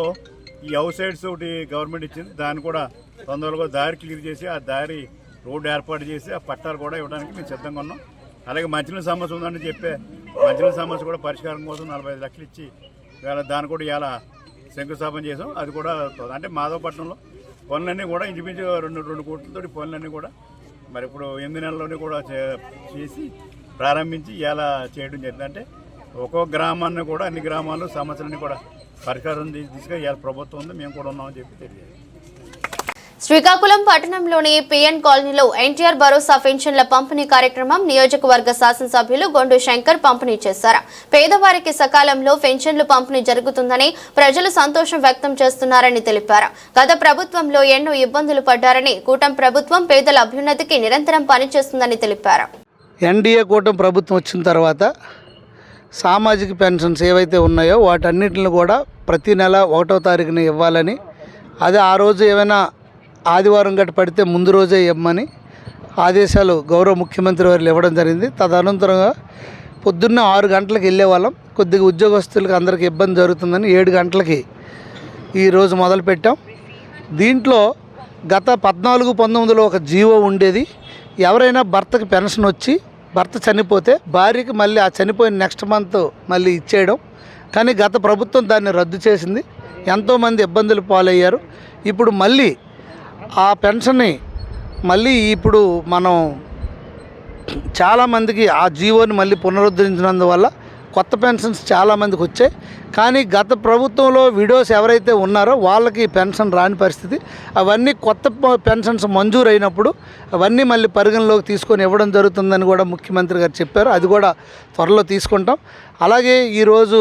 ఈ అవుట్ సైడ్స్ ఒకటి గవర్నమెంట్ ఇచ్చింది, దాన్ని కూడా తొందరగా దారి క్లియర్ చేసి ఆ దారి రోడ్డు ఏర్పాటు చేసి ఆ పట్టాలు కూడా ఇవ్వడానికి మేము సిద్ధంగా ఉన్నాం. అలాగే మంచినీళ్ళ సమస్య ఉందని చెప్పే మంచినీళ్ళ సమస్య కూడా పరిష్కారం కోసం 45 లక్షలు ఇచ్చి దాన్ని కూడా ఇలా శంకుస్థాపన చేసాం. అది కూడా అంటే మాధవపట్నంలో పనులన్నీ కూడా ఇంచుమించు 2 కోట్లతోటి పనులన్నీ కూడా మరి ఇప్పుడు 8 నెలల్లోనే కూడా చేసి ప్రారంభించి ఇలా చేయడం జరిగింది. అంటే ఒక్కొక్క గ్రామాన్ని కూడా అన్ని గ్రామాల్లో సమస్యలన్నీ కూడా పరిష్కారం తీసుకుని ఇలా ప్రభుత్వం ఉంది, మేము కూడా ఉన్నామని చెప్పి తెలియజేయాలి. శ్రీకాకుళం పట్టణంలోని పిఎన్ కాలనీలో ఎన్టీఆర్ భరోసా పెన్షన్ల పంపిణీ కార్యక్రమం నియోజకవర్గ శాసనసభ్యులు గొండు శంకర్ పంపిణీ చేశారు. పేదవారికి సకాలంలో పెన్షన్లు పంపిణీ జరుగుతుందని ప్రజలు సంతోషం వ్యక్తం చేస్తున్నారని తెలిపారు. గత ప్రభుత్వంలో ఎన్నో ఇబ్బందులు పడ్డారని, కూటమి ప్రభుత్వం పేదల అభ్యున్నతికి నిరంతరం పనిచేస్తుందని తెలిపారు. ఎన్డీఏ కూటమి ప్రభుత్వం వచ్చిన తర్వాత సామాజిక పెన్షన్స్ ఏవైతే ఉన్నాయో వాటన్నిటిని కూడా ప్రతి నెల 1వ తారీఖున ఇవ్వాలని, అదే ఆ రోజు ఏమైనా ఆదివారం గట్ట పడితే ముందు రోజే ఇవ్వమని ఆదేశాలు గౌరవ ముఖ్యమంత్రి వారు ఇవ్వడం జరిగింది. తదనంతరంగా పొద్దున్న 6 గంటలకు వెళ్ళేవాళ్ళం. కొద్దిగా ఉద్యోగస్తులకు అందరికీ ఇబ్బంది జరుగుతుందని 7 గంటలకి ఈరోజు మొదలుపెట్టాం. దీంట్లో గత 14-19లో ఒక జీవో ఉండేది. ఎవరైనా భర్తకి పెన్షన్ వచ్చి భర్త చనిపోతే భార్యకి మళ్ళీ ఆ చనిపోయిన నెక్స్ట్ మంత్ మళ్ళీ ఇచ్చేయడం. కానీ గత ప్రభుత్వం దాన్ని రద్దు చేసింది. ఎంతోమంది ఇబ్బందులు పాలయ్యారు. ఇప్పుడు మళ్ళీ ఆ పెన్షన్ని మళ్ళీ ఇప్పుడు మనం చాలామందికి ఆ జీవోని మళ్ళీ పునరుద్ధరించినందువల్ల కొత్త పెన్షన్స్ చాలామందికి వచ్చాయి. కానీ గత ప్రభుత్వంలో విడోస్ ఎవరైతే ఉన్నారో వాళ్ళకి పెన్షన్ రాని పరిస్థితి. అవన్నీ కొత్త పెన్షన్స్ మంజూరు అయినప్పుడు అవన్నీ మళ్ళీ పరిగణలోకి తీసుకొని ఇవ్వడం జరుగుతుందని కూడా ముఖ్యమంత్రి గారు చెప్పారు. అది కూడా త్వరలో తీసుకుంటాం. అలాగే ఈరోజు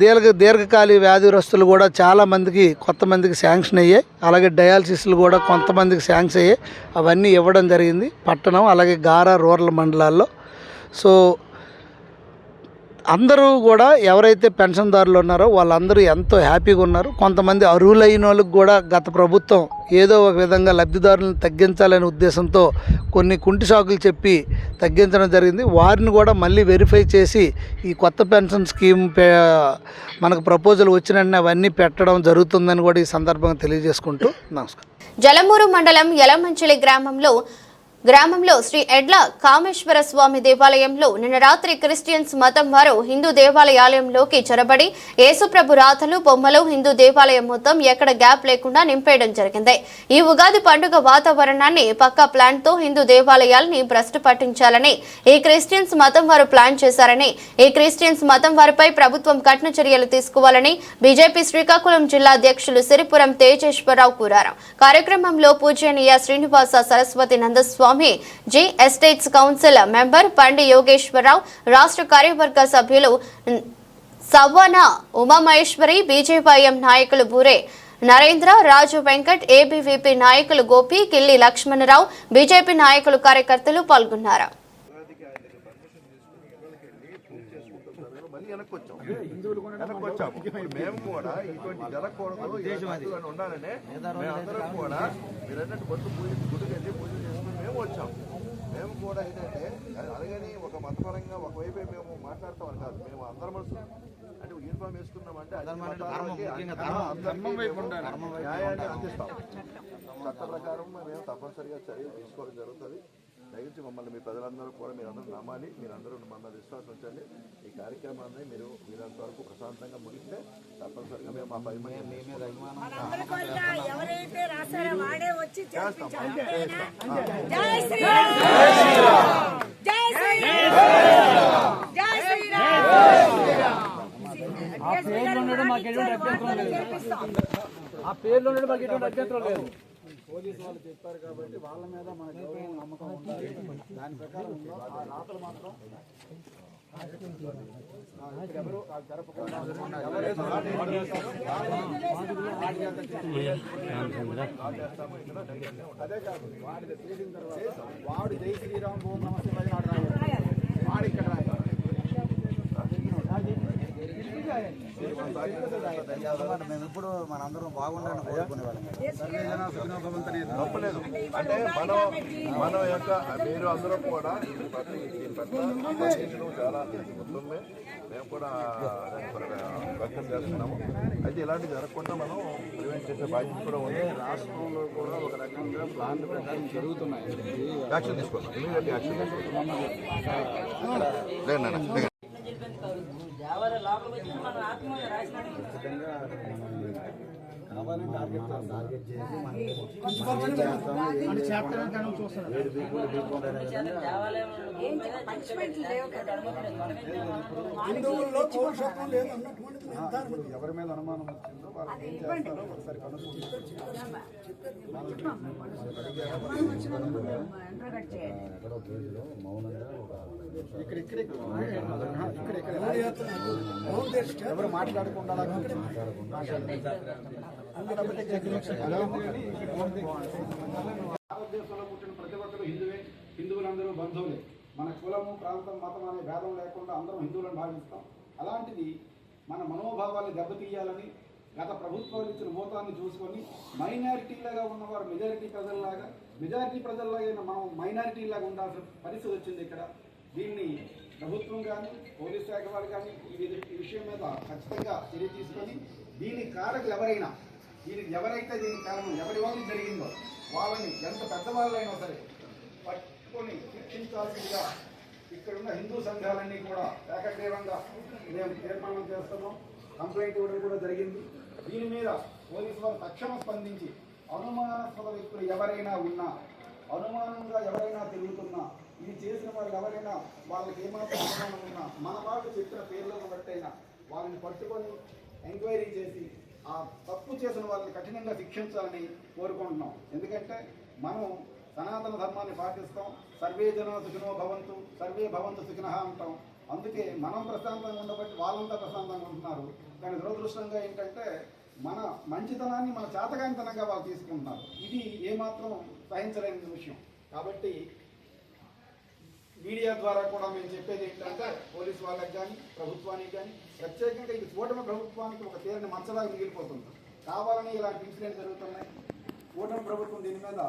దీర్ఘకాలిక వ్యాధిగ్రస్తులు కూడా చాలామందికి కొంతమందికి శాంక్షన్ అయ్యాయి. అలాగే డయాలసిస్లు కూడా కొంతమందికి శాంక్షన్ అయ్యాయి. అవన్నీ ఇవ్వడం జరిగింది పట్టణం అలాగే గారా రూరల్ మండలాల్లో. సో అందరూ కూడా ఎవరైతే పెన్షన్దారులు ఉన్నారో వాళ్ళందరూ ఎంతో హ్యాపీగా ఉన్నారు. కొంతమంది అర్హులైన వాళ్ళకి కూడా గత ప్రభుత్వం ఏదో ఒక విధంగా లబ్ధిదారులను తగ్గించాలనే ఉద్దేశంతో కొన్ని కుంటి సాకులు చెప్పి తగ్గించడం జరిగింది. వారిని కూడా మళ్ళీ వెరిఫై చేసి ఈ కొత్త పెన్షన్ స్కీమ్ మనకు ప్రపోజల్ వచ్చిన అవన్నీ పెట్టడం జరుగుతుందని కూడా ఈ సందర్భంగా తెలియజేసుకుంటూ నమస్కారం. జలమూరు మండలం యలమంచిలి గ్రామంలో శ్రీ ఎడ్ల కామేశ్వర స్వామి దేవాలయంలో నిన్న రాత్రి క్రిస్టియన్స్ మతం వారు హిందూ దేవాలయాలయంలోకి చొరబడి యేసుప్రభు రాతలు బొమ్మలు హిందూ దేవాలయం మొత్తం ఎక్కడ గ్యాప్ లేకుండా నింపేయడం జరిగింది. ఈ ఉగాది పండుగ వాతావరణాన్ని పక్కా ప్లాన్ తో హిందూ దేవాలయాల్ని భ్రష్టు పట్టించాలని ఈ క్రిస్టియన్స్ మతం వారు ప్లాన్ చేశారని, ఈ క్రిస్టియన్స్ మతం వారిపై ప్రభుత్వం కఠిన చర్యలు తీసుకోవాలని బీజేపీ శ్రీకాకుళం జిల్లా అధ్యక్షులు సిరిపురం తేజేశ్వరరావు కోరారు. కార్యక్రమంలో పూజనీయ Srinivasa Saraswathi Nandaswamy G estates council member Pandi Yogeswararao, రాష్ట్ర కార్యవర్గ సభ్యులు సవ్వాన ఉమామహేశ్వరి, బీజేవైఎం నాయకులు బూరే నరేంద్ర, రాజు వెంకట్, ఏబీవీపీ నాయకులు గోపి, కిల్లి లక్ష్మణరావు, బీజేపీ నాయకులు కార్యకర్తలు పాల్గొన్నారు. మేము కూడా ఇటువంటి జరగకూడదు ఉండాలనే మేమందరం కూడా మీరన్నట్టు బొట్టు గుడికి వెళ్ళి పూజ చేసుకుని మేము వచ్చాం. మేము కూడా ఏంటంటే అలాగని ఒక మతపరంగా ఒకవైపు మేము మాట్లాడతామని కాదు, మేము అందరం మనుషులు అంటే యూనిఫామ్ వేసుకున్నామంటే న్యాయాన్ని అందిస్తాం. చట్ట ప్రకారం మేము తప్పనిసరిగా చర్యలు తీసుకోవడం జరుగుతుంది. దయచేసి మమ్మల్ని మీ ప్రజలందరూ కూడా మీరందరూ నమ్మాలి, మీరందరూ మమ్మల్ని విశ్వాసం ఉంచండి. ఈ కార్యక్రమాన్ని మీరంత వరకు ప్రశాంతంగా ముగిస్తే తప్పనిసరిగా మేము మా పై పోలీసు వాళ్ళు చెప్పారు కాబట్టి వాళ్ళ మీద మనకు నమ్మకం ఉండాలి. దాని ప్రకారం రాతలు మాత్రం ఎవరు జరపకుండా అదే కాదు వాడి తీసిన తర్వాత వాడు జై శ్రీరామ్ ఓం నమ శివాయ వాడు ఇక్కడ మేము ఇప్పుడు మనందరం బాగుండాలని కోరుకునేవాళ్ళం. తప్పలేదు అంటే మన యొక్క మీరు అందరూ కూడా దీని పట్ల చాలా ముందుమే మేము కూడా వ్యక్తం చేస్తున్నాము. అయితే ఇలాంటి జరగకుండా మనం ప్రివెంట్ చేసే బాధ్యత కూడా ఉంది. రాష్ట్రంలో కూడా ఒక రకంగా ప్లాన్ ప్రకారం జరుగుతున్నాయి. యాక్షన్ తీసుకోవాలి, ఇమీడియట్ యాక్షన్ తీసుకోవాలి. కావాలని టార్గెట్ చేసి ఎవరి మీద అనుమానం వచ్చిందో వాళ్ళు ఏం చేస్తారో ఒకసారి ఎవరు మాట్లాడకుండా భారతదేశంలో పుట్టిన ప్రతి ఒక్కరు హిందువే, హిందువులందరూ బంధువులే. మన కులము ప్రాంతం మతం అనే భేదం లేకుండా అందరం హిందువులను భావిస్తాం. అలాంటిది మన మనోభావాన్ని దెబ్బతీయాలని గత ప్రభుత్వాలు ఇచ్చిన మోతాన్ని చూసుకొని మైనారిటీలాగా ఉన్నవారు మెజారిటీ ప్రజల్లాగా మనం మైనారిటీలాగా ఉండాల్సిన పరిస్థితి వచ్చింది ఇక్కడ. దీన్ని ప్రభుత్వం కానీ పోలీస్ శాఖ వాళ్ళు కానీ ఈ విషయం మీద ఖచ్చితంగా చర్య తీసుకొని దీని కారకులు ఎవరైతే దీని కారణం ఎవరి వల్ల జరిగిందో వాళ్ళని ఎంత పెద్దవాళ్ళైనా సరే పట్టుకొని శిక్షించాల్సిందిగా ఇక్కడున్న హిందూ సంఘాలన్నీ కూడా ఏకగ్రీవంగా మేము తీర్మానం చేస్తున్నాం. కంప్లైంట్ ఇవ్వడం కూడా జరిగింది. దీని మీద పోలీసు వారు తక్షణం స్పందించి అనుమానాస్పద వ్యక్తులు ఎవరైనా ఉన్నా, అనుమానంగా ఎవరైనా తిరుగుతున్నా, ఇది చేసిన వాళ్ళు ఎవరైనా వాళ్ళకి ఏమాత్రం అనుమానం ఉన్నా మన వాళ్ళు చెప్పిన పేర్లను బట్టైనా వాళ్ళని పట్టుకొని ఎంక్వైరీ చేసి ఆ తప్పు చేసిన వాళ్ళని కఠినంగా శిక్షించాలని కోరుకుంటున్నాం. ఎందుకంటే మనం సనాతన ధర్మాన్ని పాటిస్తాం. సర్వే జన సుఖినో భవంతు, సర్వే భవంతు సుఖినః అంటాం. అందుకే మనం ప్రశాంతంగా ఉండబట్టి వాళ్ళంతా ప్రశాంతంగా ఉంటున్నారు. కానీ దురదృష్టంగా ఏంటంటే మన మంచితనాన్ని మన చేతగానితనంగా వాళ్ళు తీసుకుంటున్నారు. ఇది ఏమాత్రం సహించలేని విషయం. కాబట్టి మీడియా ద్వారా కూడా మేము చెప్పేది ఏంటంటే పోలీసు వాళ్ళకి కానీ ప్రభుత్వానికి కానీ ప్రత్యేకంగా ఇది కూటమి ప్రభుత్వానికి ఒక తీరని మచ్చలాగా మిగిలిపోతుంది. కావాలని ఇలాంటి ఇన్సిడెంట్ జరుగుతున్నాయి. కూటమి ప్రభుత్వం దీని మీద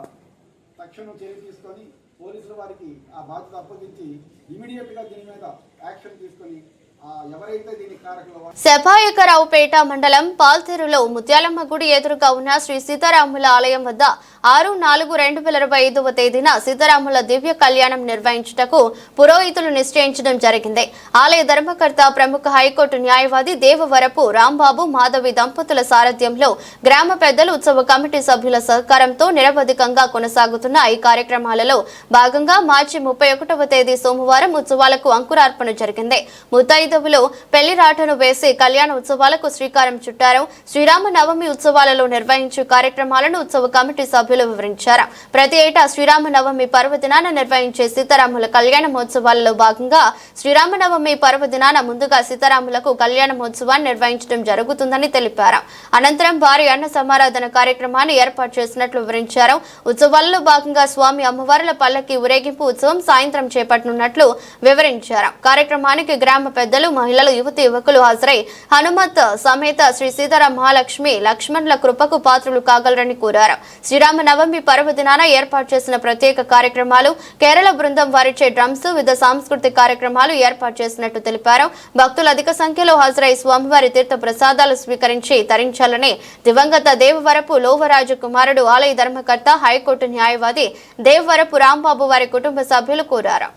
తక్షణం చర్య తీసుకొని పోలీసుల వారికి ఆ బాధ్యత అప్పగించి ఇమీడియట్గా దీని మీద యాక్షన్ తీసుకొని ఎవరైతే దీనికి కారకులు శపాయకరావుపేట మండలం పాల్తేరులో ముత్యాలమ్మ గుడి ఎదురుగా ఉన్న శ్రీ సీతారాముల ఆలయం వద్ద 6/4/2025 తేదీన సీతారాముల దివ్య కళ్యాణం నిర్వహించుటకు పురోహితులు నిశ్చయించడం జరిగింది. ఆలయ ధర్మకర్త ప్రముఖ హైకోర్టు న్యాయవాది దేవవరపు రాంబాబు మాధవి దంపతుల సారథ్యంలో గ్రామ పెద్దలు ఉత్సవ కమిటీ సభ్యుల సహకారంతో నిరవధికంగా కొనసాగుతున్న ఈ కార్యక్రమాలలో భాగంగా మార్చి 31వ తేదీ సోమవారం ఉత్సవాలకు అంకురార్పణ జరిగింది. ముత్తైదువులు పెళ్లిరాటను వేసి కళ్యాణ ఉత్సవాలకు శ్రీకారం చుట్టారు. శ్రీరామ నవమి ఉత్సవాలలో నిర్వహించే కార్యక్రమాలను ఉత్సవ కమిటీ సభ్యులు వివరించారు. ప్రతి ఏటా శ్రీరామ నవమి పర్వదినాన నిర్వహించే సీతారాముల కళ్యాణ మహోత్సవాలలో భాగంగా శ్రీరామ నవమి పర్వదినాన ముందుగా సీతారాములకు కళ్యాణ మహోత్సవాన్ని నిర్వహించడం జరుగుతుందని తెలిపారు. అనంతరం భారీ అన్న సమారాధన కార్యక్రమాన్ని ఏర్పాటు చేసినట్లు వివరించారు. ఉత్సవాలలో భాగంగా స్వామి అమ్మవార్ల పల్లకి ఊరేగింపు ఉత్సవం సాయంత్రం చేపట్టనున్నట్లు వివరించారు. కార్యక్రమానికి గ్రామ పెద్దలు, మహిళలు, యువకులు హాజరై హనుమత్ సమేత శ్రీ సీతారామ మహాలక్ష్మి లక్ష్మణుల కృపకు పాత్రులు కాగలరని కోరారు. శ్రీరామ నవమి పర్వదినాన ఏర్పాటు చేసిన ప్రత్యేక కార్యక్రమాలు, కేరళ బృందం వారిచే డ్రమ్స్, వివిధ సాంస్కృతిక కార్యక్రమాలు ఏర్పాటు చేసినట్టు తెలిపారు. భక్తులు అధిక సంఖ్యలో హాజరై స్వామివారి తీర్థ ప్రసాదాలు స్వీకరించి తరించాలని దివంగత దేవవరపు లోవరాజు కుమారుడు, ఆలయ ధర్మకర్త, హైకోర్టు న్యాయవాది దేవవరపు రాంబాబు వారి కుటుంబ సభ్యులు కోరారు.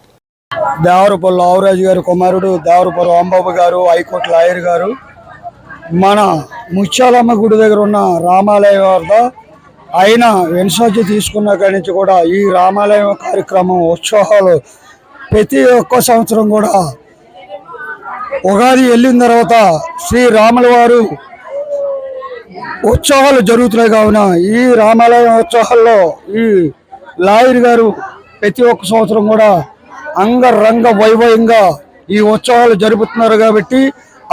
దేవరపు లోవరాజు గారి కుమారుడు దేవరపు రాంబాబు గారు, హైకోర్టు లాయర్ గారు, మన ముత్యాలమ్మ గుడి దగ్గర ఉన్న రామాలయం వద్ద ఆయన ఇన్ఛార్జ్ తీసుకున్న కాడి నుంచి కూడా ఈ రామాలయం కార్యక్రమం ఉత్సవాలు ప్రతి ఒక్క సంవత్సరం కూడా ఉగాది వెళ్ళిన తర్వాత శ్రీరాముల వారు ఉత్సవాలు జరుగుతున్నాయి. కావున ఈ రామాలయం ఉత్సవాల్లో ఈ లాయర్ గారు ప్రతి ఒక్క సంవత్సరం కూడా అంగరంగ వైభవంగా ఈ ఉత్సవాలు జరుపుతున్నారు. కాబట్టి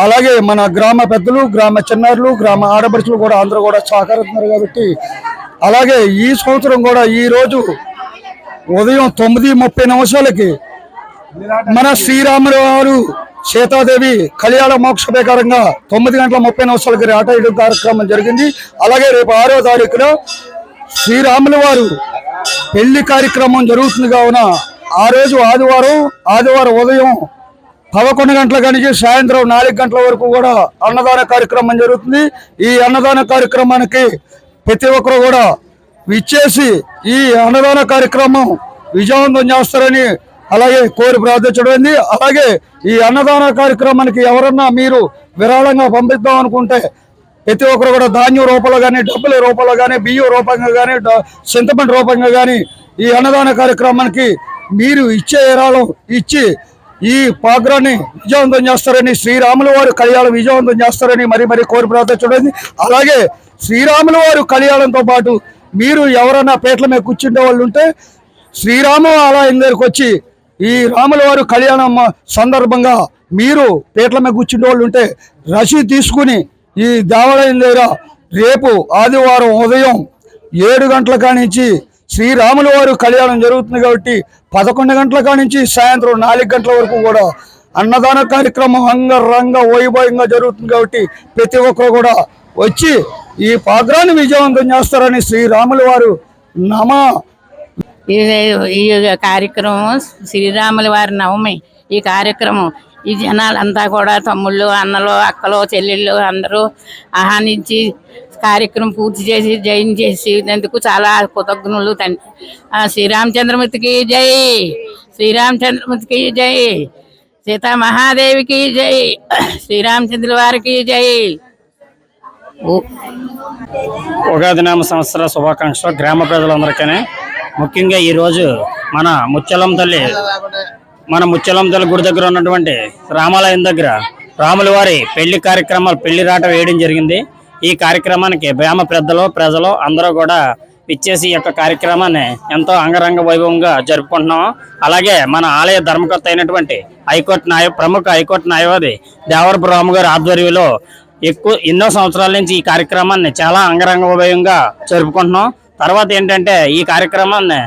అలాగే మన గ్రామ పెద్దలు, గ్రామ చిన్నారులు, గ్రామ ఆడపడుచులు కూడా అందరూ కూడా సహకరిస్తున్నారు. కాబట్టి అలాగే ఈ సంవత్సరం కూడా ఈరోజు ఉదయం 9:30 మన శ్రీరాముల వారు సీతాదేవి కళ్యాణ మోక్ష ప్రకారంగా 9:30 రాటైడు కార్యక్రమం జరిగింది. అలాగే రేపు 6వ తారీఖున శ్రీరాముల వారు పెళ్లి కార్యక్రమం జరుగుతుంది. కావున ఆ రోజు ఆదివారం ఉదయం 11 గంటల నుంచి సాయంత్రం 4 గంటల వరకు కూడా అన్నదాన కార్యక్రమం జరుగుతుంది. ఈ అన్నదాన కార్యక్రమానికి ప్రతి ఒక్కరు కూడా విచ్చేసి ఈ అన్నదాన కార్యక్రమం విజయవంతం చేస్తారని అలాగే కోరి ప్రార్థించడం. అలాగే ఈ అన్నదాన కార్యక్రమానికి ఎవరన్నా మీరు విరాళంగా పంపిద్దాం అనుకుంటే ప్రతి ఒక్కరు కూడా ధాన్యం రూపంలో కానీ, డబ్బుల రూపంలో కానీ, బియ్యం రూపంగా కానీ, చింతపండు రూపంగా కానీ ఈ అన్నదాన కార్యక్రమానికి మీరు ఇచ్చే విరాళం ఇచ్చి ఈ ప్రోగ్రాన్ని విజయవంతం చేస్తారని, శ్రీరాముల వారు కళ్యాణం విజయవంతం చేస్తారని మరి కోరి ప్రార్థించడం. అలాగే శ్రీరాముల వారు కళ్యాణంతో పాటు మీరు ఎవరైనా పేట్ల మీద కూర్చుండే వాళ్ళు ఉంటే శ్రీరామ ఆలయం దగ్గరికి వచ్చి ఈ రాముల వారు కళ్యాణం సందర్భంగా మీరు పేట్ల మీద కూర్చుండే వాళ్ళు ఉంటే రసీదు తీసుకుని ఈ దేవాలయం దగ్గర రేపు ఆదివారం ఉదయం 7 గంటల కానించి శ్రీరాముల వారు కళ్యాణం జరుగుతుంది. కాబట్టి 11 గంటల కానించి సాయంత్రం 4 గంటల వరకు కూడా అన్నదాన కార్యక్రమం అంగరంగ వైభవంగా జరుగుతుంది. కాబట్టి ప్రతి ఒక్కరు కూడా వచ్చి ఈ ప్రోగ్రాన్ని విజయవంతం చేస్తారని శ్రీరాముల వారు ఈ కార్యక్రమం శ్రీరాముల వారి నవమి. ఈ కార్యక్రమం ఈ జనాలంతా కూడా తమ్ముళ్ళు, అన్నలు, అక్కలు, చెల్లెళ్ళు అందరూ ఆహ్వానించి కార్యక్రమం పూర్తి చేసి జైన్ చేసినందుకు చాలా కృతజ్ఞులు. శ్రీరామచంద్రమూర్తికి జై, శ్రీరామచంద్రమూర్తికి జై, సీతా మహాదేవికి జై, శ్రీరామచంద్రుల వారికి జై. ఉగాది నామ సంవత్సర శుభాకాంక్షలు గ్రామ ప్రజలందరికీ. ముఖ్యంగా ఈరోజు మన ముత్యాలమ్మ తల్లి గుడి దగ్గర ఉన్నటువంటి రామాలయం దగ్గర రాముల వారి పెళ్లి రాట వేయడం జరిగింది. ఈ కార్యక్రమానికి గ్రామ ప్రజలు అందరూ కూడా ఇచ్చేసి ఈ యొక్క కార్యక్రమాన్ని ఎంతో అంగరంగ వైభవంగా జరుపుకుంటున్నాం. అలాగే మన ఆలయ ధర్మకర్త అయినటువంటి ప్రముఖ హైకోర్టు న్యాయవాది దేవరపు రాము గారి ఆధ్వర్యంలో ఎన్నో సంవత్సరాల నుంచి ఈ కార్యక్రమాన్ని చాలా అంగరంగ వైభవంగా జరుపుకుంటున్నాం. తర్వాత ఏంటంటే ఈ కార్యక్రమాన్ని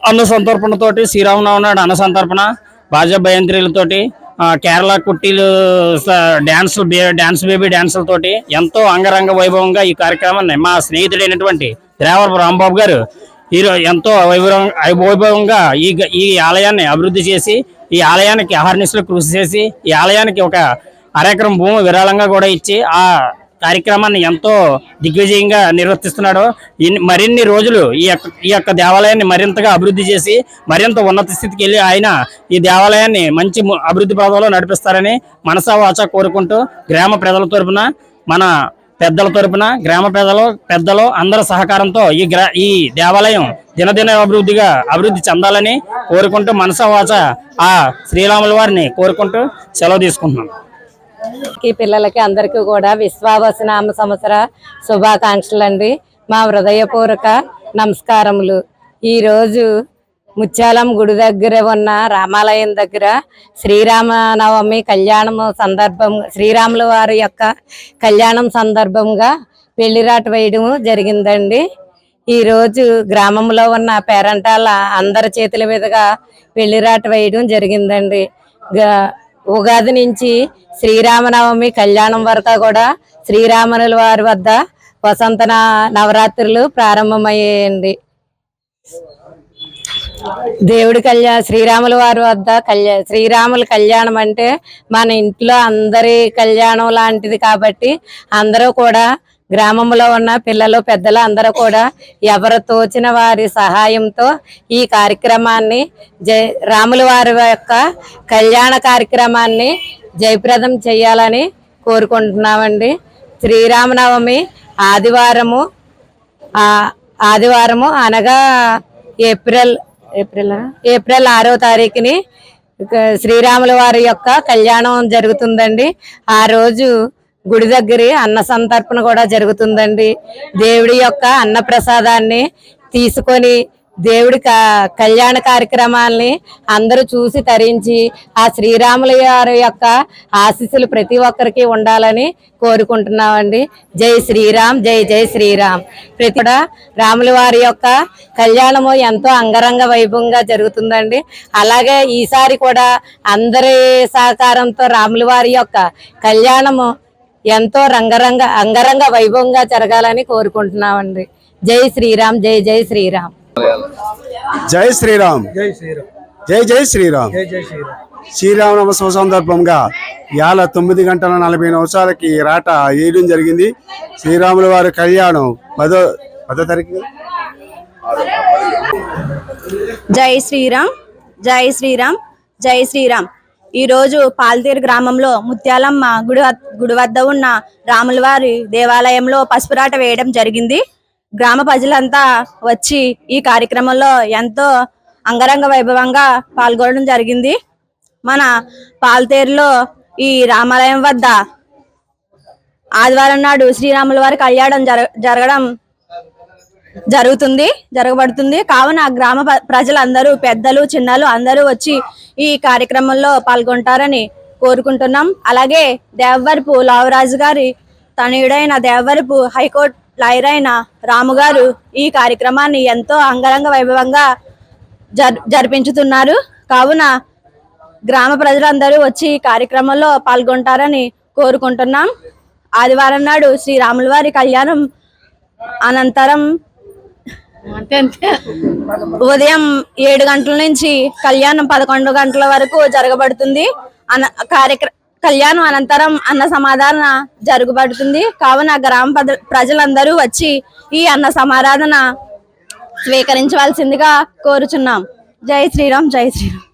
అన్న సంతర్పణతోటి, శ్రీరామనవమి నాడు అన్న సంతర్పణ, బాజా భయంత్రీలతోటి, కేరళ కుట్టీలు డాన్స్ బేబీ డాన్సులతోటి ఎంతో అంగరంగ వైభవంగా ఈ కార్యక్రమాన్ని మా స్నేహితుడైనటువంటి దేవరపు రాంబాబు గారు ఎంతో వైభవంగా ఈ ఆలయాన్ని అభివృద్ధి చేసి ఈ ఆలయానికి అహర్నిశలు కృషి చేసి ఈ ఆలయానికి ఒక అరెకరం భూమి విరాళంగా కూడా ఇచ్చి ఆ కార్యక్రమాన్ని ఎంతో దిగ్విజయంగా నిర్వర్తిస్తున్నాడు. మరిన్ని రోజులు ఈ యొక్క దేవాలయాన్ని మరింతగా అభివృద్ధి చేసి మరింత ఉన్నత స్థితికి వెళ్ళి ఆయన ఈ దేవాలయాన్ని మంచి అభివృద్ధి పదంలో నడిపిస్తారని మనసా వాచా కోరుకుంటూ గ్రామ ప్రజల తరపున మన పెద్దల తరపున గ్రామ పెద్దలు అందరి సహకారంతో ఈ దేవాలయం దినదిన అభివృద్ధి చెందాలని కోరుకుంటూ మనసా వాచా ఆ శ్రీరాముల వారిని కోరుకుంటూ సెలవు తీసుకుంటున్నాం. పిల్లలకి అందరికీ కూడా విశ్వావసనామ సంవత్సర శుభాకాంక్షలు అండి. మా హృదయపూర్వక నమస్కారములు. ఈరోజు ముత్యాలం గుడి దగ్గర ఉన్న రామాలయం దగ్గర శ్రీరామనవమి కళ్యాణం శ్రీరాముల వారి యొక్క కళ్యాణం సందర్భంగా పెళ్లిరాట వేయడం జరిగిందండి. ఈరోజు గ్రామంలో ఉన్న పేరంటాల అందరి చేతుల మీదుగా పెళ్లిరాట వేయడం జరిగిందండి. ఉగాది నుంచి శ్రీరామనవమి కళ్యాణం వరకు కూడా శ్రీరాముల వారి వద్ద వసంత నవరాత్రులు ప్రారంభమయ్యాయండి. దేవుడి శ్రీరాముల వారి వద్ద శ్రీరాముల కళ్యాణం అంటే మన ఇంట్లో అందరి కళ్యాణం లాంటిది కాబట్టి అందరూ కూడా గ్రామంలో ఉన్న పిల్లలు పెద్దలు అందరూ కూడా ఎవరు తోచిన వారి సహాయంతో ఈ కార్యక్రమాన్ని రాముల వారి యొక్క కళ్యాణ కార్యక్రమాన్ని జయప్రదం చేయాలని కోరుకుంటున్నామండి. శ్రీరామనవమి ఆదివారము అనగా ఏప్రిల్ 6వ తారీఖుని శ్రీరాముల వారి యొక్క కళ్యాణం జరుగుతుందండి. ఆ రోజు గుడి దగ్గర అన్న సంతర్పణ కూడా జరుగుతుందండి. దేవుడి యొక్క అన్న ప్రసాదాన్ని తీసుకొని దేవుడి కళ్యాణ కార్యక్రమాల్ని అందరూ చూసి తరించి ఆ శ్రీరాముల వారి యొక్క ఆశీస్సులు ప్రతి ఒక్కరికి ఉండాలని కోరుకుంటున్నామండి. జై శ్రీరామ్, జై జై శ్రీరామ్. కూడా రాముల వారి యొక్క కళ్యాణము ఎంతో అంగరంగ వైభవంగా జరుగుతుందండి. అలాగే ఈసారి కూడా అందరి సహకారంతో రాముల వారి యొక్క కళ్యాణము ఎంతో అంగరంగ వైభవంగా జరగాలని కోరుకుంటున్నామండి. జై శ్రీరామ్, జై జై శ్రీరామ్. జై శ్రీరామ్, జై శ్రీరామ్, జై జై శ్రీరామ్, జై జై శ్రీరామ్. శ్రీరామనవమి శుభ సందర్భంగా ఇవాళ 9:40 రాట వేయడం జరిగింది. శ్రీరాముల వారి కళ్యాణం 10వ తారీఖు. జై శ్రీరామ్, జై శ్రీరామ్, జై శ్రీరామ్. ఈరోజు పాల్తీరు గ్రామంలో ముత్యాలమ్మ గుడి వద్ద ఉన్న రాముల వారి దేవాలయంలో పసుపురాట వేయడం జరిగింది. గ్రామ ప్రజలంతా వచ్చి ఈ కార్యక్రమంలో ఎంతో అంగరంగ వైభవంగా పాల్గొనడం జరిగింది. మన పాల్తీరులో ఈ రామాలయం వద్ద ఆదివారం నాడు శ్రీరాముల వారి కళ్యాణం జరగబడుతుంది. కావున గ్రామ ప్రజలందరూ పెద్దలు చిన్నలు అందరూ వచ్చి ఈ కార్యక్రమంలో పాల్గొంటారని కోరుకుంటున్నాం. అలాగే దేవవరపు లావరాజు గారి తనయుడైన దేవవరపు హైకోర్టు లాయర్ అయిన రాము గారు ఈ కార్యక్రమాన్ని ఎంతో అంగరంగ వైభవంగా జరిపించుతున్నారు. కావున గ్రామ ప్రజలందరూ వచ్చి ఈ కార్యక్రమంలో పాల్గొంటారని కోరుకుంటున్నాం. ఆదివారం నాడు శ్రీరాముల వారి కళ్యాణం అనంతరం ఉదయం 7 గంటల నుంచి కళ్యాణం 11 గంటల వరకు జరగబడుతుంది. కళ్యాణం అనంతరం అన్న సమారాధన జరగబడుతుంది. కావున గ్రామ ప్రజలందరూ వచ్చి ఈ అన్న సమారాధన స్వీకరించవలసిందిగా కోరుచున్నాం. జై శ్రీరామ్, జై శ్రీరామ్.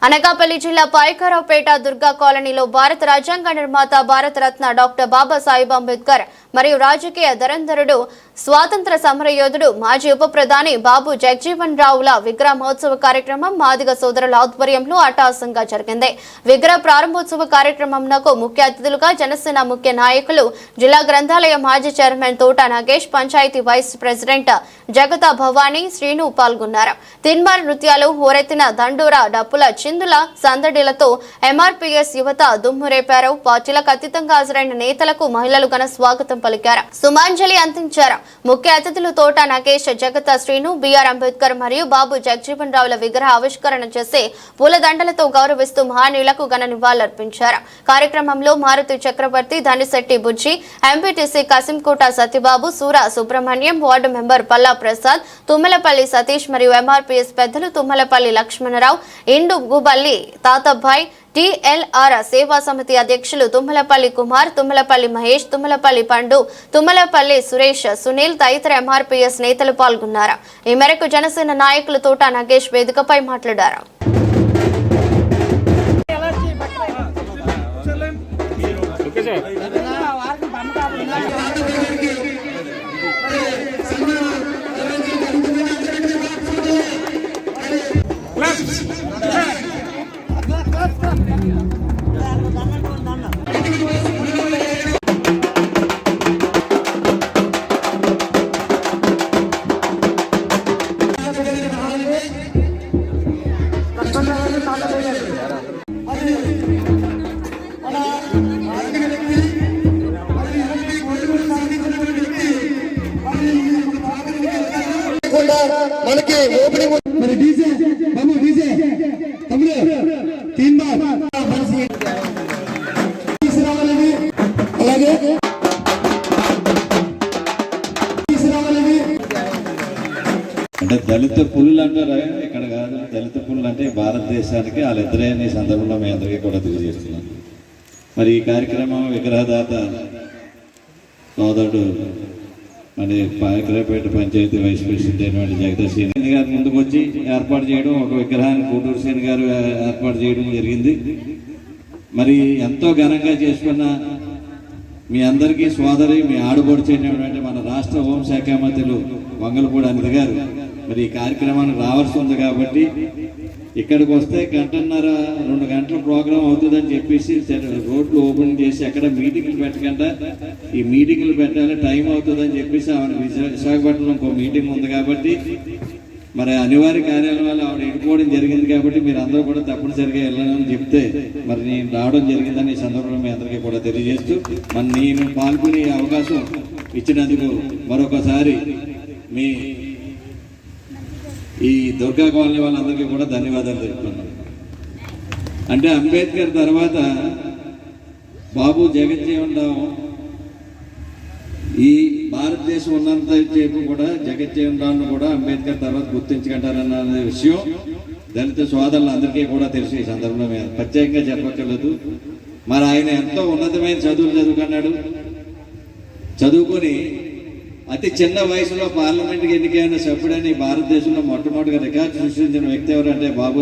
అనకాపల్లి జిల్లా పాయకరావుపేట దుర్గా కాలనీలో భారత రాజ్యాంగ నిర్మాత భారతరత్న డాక్టర్ బాబాసాహెబ్ అంబేద్కర్ మరియు రాజకీయ ధరంధరుడు స్వాతంత్ర సమరయోధుడు మాజీ ఉప ప్రధాని బాబు జగజీవన్ రావుల విగ్రహ మహోత్సవ కార్యక్రమం మాదిగ సోదరుల ఆధ్వర్యంలో అట్టహాసంగా జరిగింది. విగ్రహ ప్రారంభోత్సవ కార్యక్రమంకు ముఖ్య అతిథులుగా జనసేన ముఖ్య నాయకులు జిల్లా గ్రంథాలయ మాజీ చైర్మన్ తోట నాగేష్, పంచాయతీ వైస్ ప్రెసిడెంట్ జగతా భవానీ, శ్రీను పాల్గొన్నారు. తిన్మార్ నృత్యాలు, హోరెత్తిన దండోరా, డప్పుల చిందుల సందడిలతో ఎంఆర్పీఎస్ యువత దుమ్మురేపారు. పార్టీలకు అతీతంగా హాజరైన నేతలకు మహిళలు ఘన స్వాగతం పలికారు, సుమాంజలి అందించారు. ముఖ్య అతిథులు తోట నగేష్, జగత శ్రీను, బిఆర్ అంబేద్కర్ మరియు బాబు జగజీవన్ రావుల విగ్రహ ఆవిష్కరణ చేసి పూలదండలతో గౌరవిస్తూ మహనీయులకు ఘన నివాళులర్పించారు. కార్యక్రమంలో మారుతి చక్రవర్తి, ధనిశెట్టి బుజ్జి, ఎంపీటీసీ కసింకోట సత్యబాబు, సూర సుబ్రహ్మణ్యం, వార్డు మెంబర్ పల్లా ప్రసాద్, తుమ్మలపల్లి సతీష్ మరియు ఎంఆర్పీఎస్ పెద్దలు తుమ్మలపల్లి లక్ష్మణరావు, ఇండు గుబల్లి తాతబ్బాయ్, టిఎల్ఆర్ సేవా సమితి అధ్యక్షులు తుమ్మలపల్లి కుమార్, తుమ్మలపల్లి మహేష్, తుమ్మలపల్లి పండు, తుమ్మలపల్లి సురేష్, సునీల్ తదితర ఎంఆర్పీఎస్ నేతలు పాల్గొన్నారు. ఈ మేరకు జనసేన నాయకులు తోట నగేష్ వేదికపై మాట్లాడారు. మనకి ఓపెనింగ్ మరి డీజే బాబు డీజే తమ్ముడు 3 బార్ అలాగే అంటే దళిత పులులు అంటారా? ఇక్కడ కాదు, దళిత పులులు అంటే భారతదేశానికి వాళ్ళిద్దరే అనే సందర్భంలో మీ అందరికీ కూడా తెలియజేస్తున్నాం. మరి ఈ కార్యక్రమం విగ్రహదాత సోదరుడు మరి పాయకరాపేట పంచాయతీ వైస్ ప్రెసిడెంట్ అయినటువంటి జగత శ్రీని గారు ముందుకు వచ్చి ఏర్పాటు చేయడం, ఒక విగ్రహాన్ని కూటూరు శ్రీని గారు ఏర్పాటు చేయడం జరిగింది. మరి ఎంతో ఘనంగా చేసుకున్న మీ అందరికీ సోదరి, మీ ఆడబడుచేటువంటి మన రాష్ట్ర హోంశాఖ మంత్రులు వంగలపూడి అనిత గారు మరి ఈ కార్యక్రమానికి రావాల్సి ఉంది కాబట్టి ఇక్కడికి వస్తే 1.5-2 గంటల ప్రోగ్రాం అవుతుందని చెప్పేసి రోడ్లు ఓపెన్ చేసి ఎక్కడ మీటింగ్లు పెట్టకుండా ఈ మీటింగ్లు పెట్టాలి, టైం అవుతుందని చెప్పేసి ఆవిడ విశాఖపట్నంలో ఇంకో మీటింగ్ ఉంది కాబట్టి మరి అనివార్య కార్యాలయం వల్ల ఆవిడ వెళ్ళిపోవడం జరిగింది కాబట్టి మీరు అందరూ కూడా తప్పనిసరిగా వెళ్ళాలని చెప్తే మరి నేను రావడం జరిగిందని ఈ సందర్భంలో మీ అందరికీ కూడా తెలియజేస్తూ మరి నేను పాల్గొనే అవకాశం ఇచ్చినందుకు మరొకసారి మీ ఈ దుర్గా కాలనీ వాళ్ళందరికీ కూడా ధన్యవాదాలు తెలుపుతున్నాను. అంటే అంబేద్కర్ తర్వాత బాబు జగజ్జీవన్ రావు ఈ భారతదేశం ఉన్నంత సేపు కూడా జగజ్జీవన్ రావును కూడా అంబేద్కర్ తర్వాత గుర్తించుకుంటారన్న విషయం దళిత సోదరులందరికీ కూడా తెలిసి ఈ సందర్భంలో మేము ప్రత్యేకంగా చెప్పక్కర్లేదు. మరి ఆయన ఎంతో ఉన్నతమైన చదువులు చదువుకున్నాడు. చదువుకొని అతి చిన్న వయసులో పార్లమెంట్కి ఎన్నికైన సభ్యుడని భారతదేశంలో మొట్టమొదటిగా రికార్డు సృష్టించిన వ్యక్తి ఎవరంటే బాబు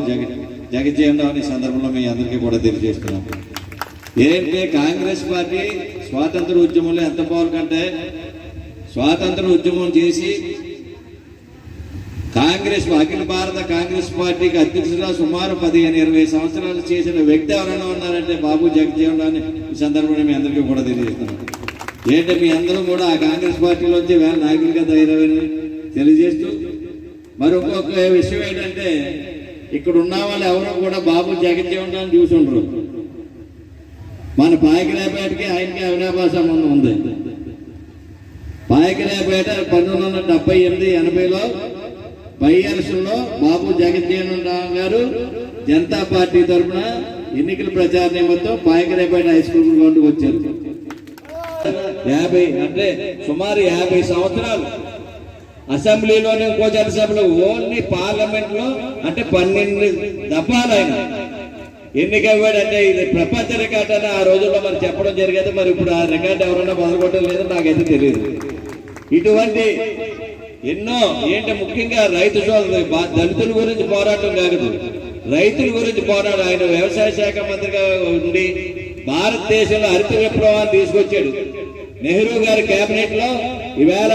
జగజ్జీవన్ రావు. ఈ సందర్భంలో మీ అందరికీ కూడా తెలియజేస్తున్నాం. ఏంటంటే కాంగ్రెస్ పార్టీ స్వాతంత్ర ఉద్యమంలో ఎంత పాల్గొంటే స్వాతంత్ర ఉద్యమం చేసి కాంగ్రెస్ అఖిల భారత కాంగ్రెస్ పార్టీకి అధ్యక్షుడిగా సుమారు 15-20 సంవత్సరాలు చేసిన వ్యక్తి ఎవరైనా ఉన్నారంటే బాబు జగజ్జీవన్ రావు. ఈ సందర్భంలో మీ అందరికీ కూడా తెలియజేస్తున్నాం. ఏంటంటే మీ అందరూ కూడా ఆ కాంగ్రెస్ పార్టీలోంచి వేళ నాయకులుగా తయారని తెలియజేస్తూ మరొక విషయం ఏంటంటే ఇక్కడ ఉన్న వాళ్ళు ఎవరో కూడా బాబు జగజ్జీవన్ రావుని చూసి ఉండరు. మన పాయకరాపేటకి ఆయనకి అవినాభావ సంబంధం ఉంది. పాయకరాపేట 1978-80లో బై ఎలక్షన్లో బాబు జగజ్జీవన్ రావు గారు జనతా పార్టీ తరఫున ఎన్నికల ప్రచార నిమిత్తం పాయకరాపేట హై స్కూల్ గ్రౌండ్కి వచ్చారు. 50 అంటే సుమారు 50 సంవత్సరాలు అసెంబ్లీలోనే ఇంకో జనసభలో ఓన్లీ పార్లమెంట్ లో అంటే 12 దఫాలు ఆయన ఎన్నికయ్యాడంటే ఇది ప్రపంచ రికార్డు అని ఆ రోజుల్లో మరి చెప్పడం జరిగేది. మరి ఇప్పుడు ఆ రికార్డు ఎవరైనా మొదలుకోవడం లేదో నాకైతే తెలియదు. ఇటువంటి ఎన్నో ఏంటి ముఖ్యంగా రైతు సోదరులు దళితుల గురించి పోరాటం కాదు, రైతుల గురించి పోరాటం. ఆయన వ్యవసాయ శాఖ మంత్రిగా ఉండి భారతదేశంలో హరిత విప్లవాన్ని తీసుకొచ్చాడు. నెహ్రూ గారి కేబినెట్ లో ఈవేళ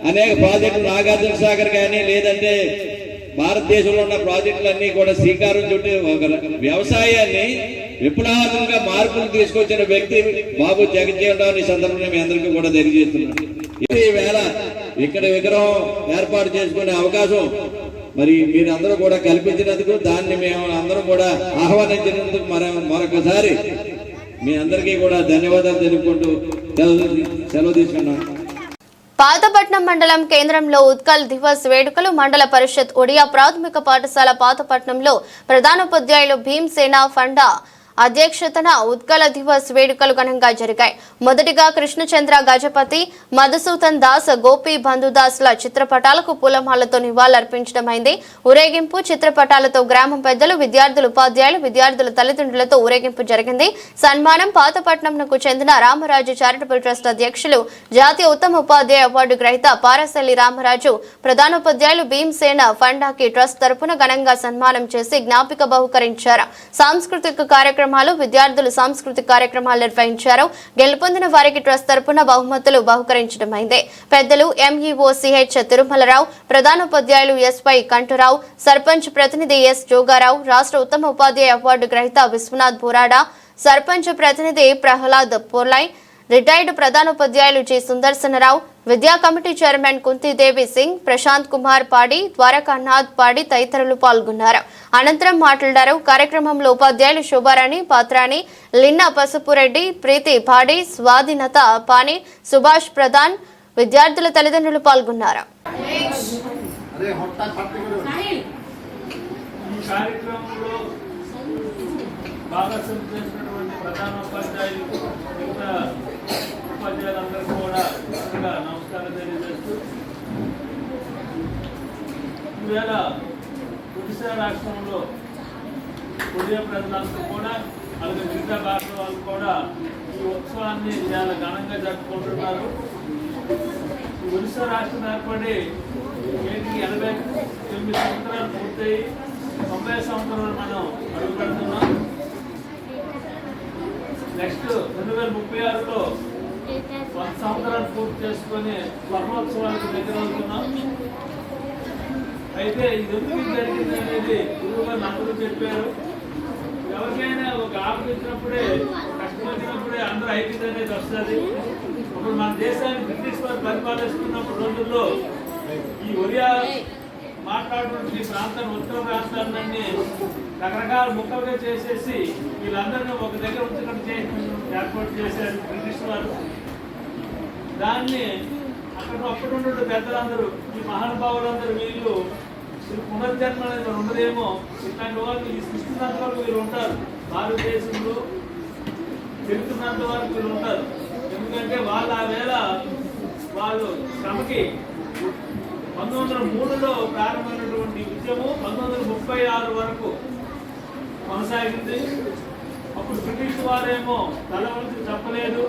అనేక ప్రాజెక్టులు నాగార్జున సాగర్ కానీ లేదంటే భారతదేశంలో ఉన్న ప్రాజెక్టులన్నీ కూడా శ్రీకారం చుట్టి ఒక వ్యవసాయాన్ని విప్లవాత్మకంగా మార్పులు తీసుకొచ్చిన వ్యక్తి బాబు జగజ్జీవన్ రావు. ఈ సందర్భంలో మీ అందరికీ కూడా తెలియజేస్తున్నాను. ఈవేళ ఇక్కడ విగ్రహం ఏర్పాటు చేసుకునే అవకాశం మరి మీరు అందరూ కూడా కల్పించినందుకు, దాన్ని మేము అందరం కూడా ఆహ్వానించినందుకు మరొకసారి మీ అందరికీ కూడా ధన్యవాదాలు తెలుపుకుంటూ సెలవు తీసుకున్నాం. పాతపట్నం మండలం కేంద్రంలో ఉత్కల్ దివస్ వేడుకలు మండల పరిషత్ ఒడియా ప్రాథమిక పాఠశాల పాతపట్నంలో ప్రధానోపాధ్యాయులు భీమ్సేన ఫండా అధ్యక్షతన ఉత్కల దివస్ వేడుకలు ఘనంగా జరిగాయి. మొదటిగా కృష్ణచంద్ర గజపతి, మధుసూదన్ దాస్, గోపి బంధుదాస్ల చిత్రపటాలకు పూలమాలతో నివాళులర్పించడమైంది. ఊరేగింపు చిత్రపటాలతో గ్రామం పెద్దలు, విద్యార్థులు, ఉపాధ్యాయులు, విద్యార్థుల తల్లిదండ్రులతో ఊరేగింపు జరిగింది. సన్మానం పాతపట్నంకు చెందిన రామరాజు చారిటబుల్ ట్రస్ట్ అధ్యక్షులు, జాతీయ ఉత్తమ ఉపాధ్యాయ అవార్డు గ్రహీత పారసల్లి రామరాజు, ప్రధానోపాధ్యాయులు భీమ్సేన ఫండాకి ట్రస్ట్ తరపున ఘనంగా సన్మానం చేసి జ్ఞాపిక బహుకరించారు. సాంస్కృతిక కార్యక్రమాలు విద్యార్థులు సాంస్కృతిక కార్యక్రమాలు నిర్వహించారు. గెలుపొందిన వారికి ట్రస్ట్ తరపున బహుమతులు బహుకరించడమైంది. పెద్దలు ఎంఈఓ సిహెచ్ తిరుమలరావు, ప్రధానోపాధ్యాయులు ఎస్వై కంఠరావు, సర్పంచ్ ప్రతినిధి ఎస్ జోగారావు, రాష్ట్ర ఉత్తమ ఉపాధ్యాయ అవార్డు గ్రహీత విశ్వనాథ్ బోరాడా, సర్పంచ్ ప్రతినిధి ప్రహ్లాద్ పోర్లై, రిటైర్డ్ ప్రధానోపాధ్యాయులు జి సుదర్శనరావు, విద్యా కమిటీ చైర్మన్ కుంతిదేవి సింగ్, ప్రశాంత్ కుమార్ పాడి, ద్వారకానాథ్ పాడి తదితరులు పాల్గొన్నారు. అనంతరం మాట్లాడారు. కార్యక్రమంలో ఉపాధ్యాయులు శోభారాణి, పాత్రాణి, లిన్నా పసుపురెడ్డి, ప్రీతి పాడి, స్వాధీనత పాని, సుభాష్ ప్రధాన్, విద్యార్థుల తల్లిదండ్రులు పాల్గొన్నారు. ఉపాధ్యాయులందరికీ కూడా నమస్కారం తెలియజేస్తూ, ఈవేళ ఒడిశా రాష్ట్రంలో ఒడియా ప్రజలందరూ కూడా అలాగే మిగతా భాష వాళ్ళు కూడా ఈ ఉత్సవాన్ని చాలా ఘనంగా జరుపుకుంటున్నారు. ఒడిశా రాష్ట్రం ఏర్పడి 89 సంవత్సరాలు పూర్తయి 90 సంవత్సరాలు మనం అడుగుపెడుతున్నాం. నెక్స్ట్ 2036లో 100 సంవత్సరాలు పూర్తి చేసుకుని స్వర్ణోత్సవాలకు దగ్గర అవుతున్నాం. అయితే ఇది ఎందుకు జరిగింది అనేది గురువు గారు అందరూ చెప్పారు. ఎవరికైనా ఒక ఆపద వచ్చినప్పుడే, కష్టం వచ్చినప్పుడే అందరూ ఐక్యత అనేది వస్తుంది. ఇప్పుడు మన దేశాన్ని బ్రిటిష్ వారు పరిపాలిస్తున్నప్పుడు రోజుల్లో ఈ ఒరియా మాట్లాడుతున్న ఈ ప్రాంతాన్ని, ఉత్తర ప్రాంతాలన్నీ రకరకాల ముక్కలుగా చేసేసి వీళ్ళందరినీ ఒక దగ్గర ఉంచుకొని ఏర్పాటు చేశారు బ్రిటిష్ వారు. దాన్ని అప్పుడున్న పెద్దలందరూ, ఈ మహానుభావులందరూ వీళ్ళు పునర్జన్మ అనేది ఉండదేమో, ఇట్లాంటి వాళ్ళు ఈ సృష్టినంత వరకు వీళ్ళు ఉంటారు, భారతదేశంలో తిరుగుతున్నంత వరకు వీళ్ళు ఉంటారు. ఎందుకంటే వాళ్ళు ఆ వేళ వాళ్ళు శ్రమకి 1903లో ప్రారంభమైనటువంటి ఉద్యమం 1936 వరకు కొనసాగింది. అప్పుడు బ్రిటిష్ వారేమో తల వంచి చెప్పలేదు,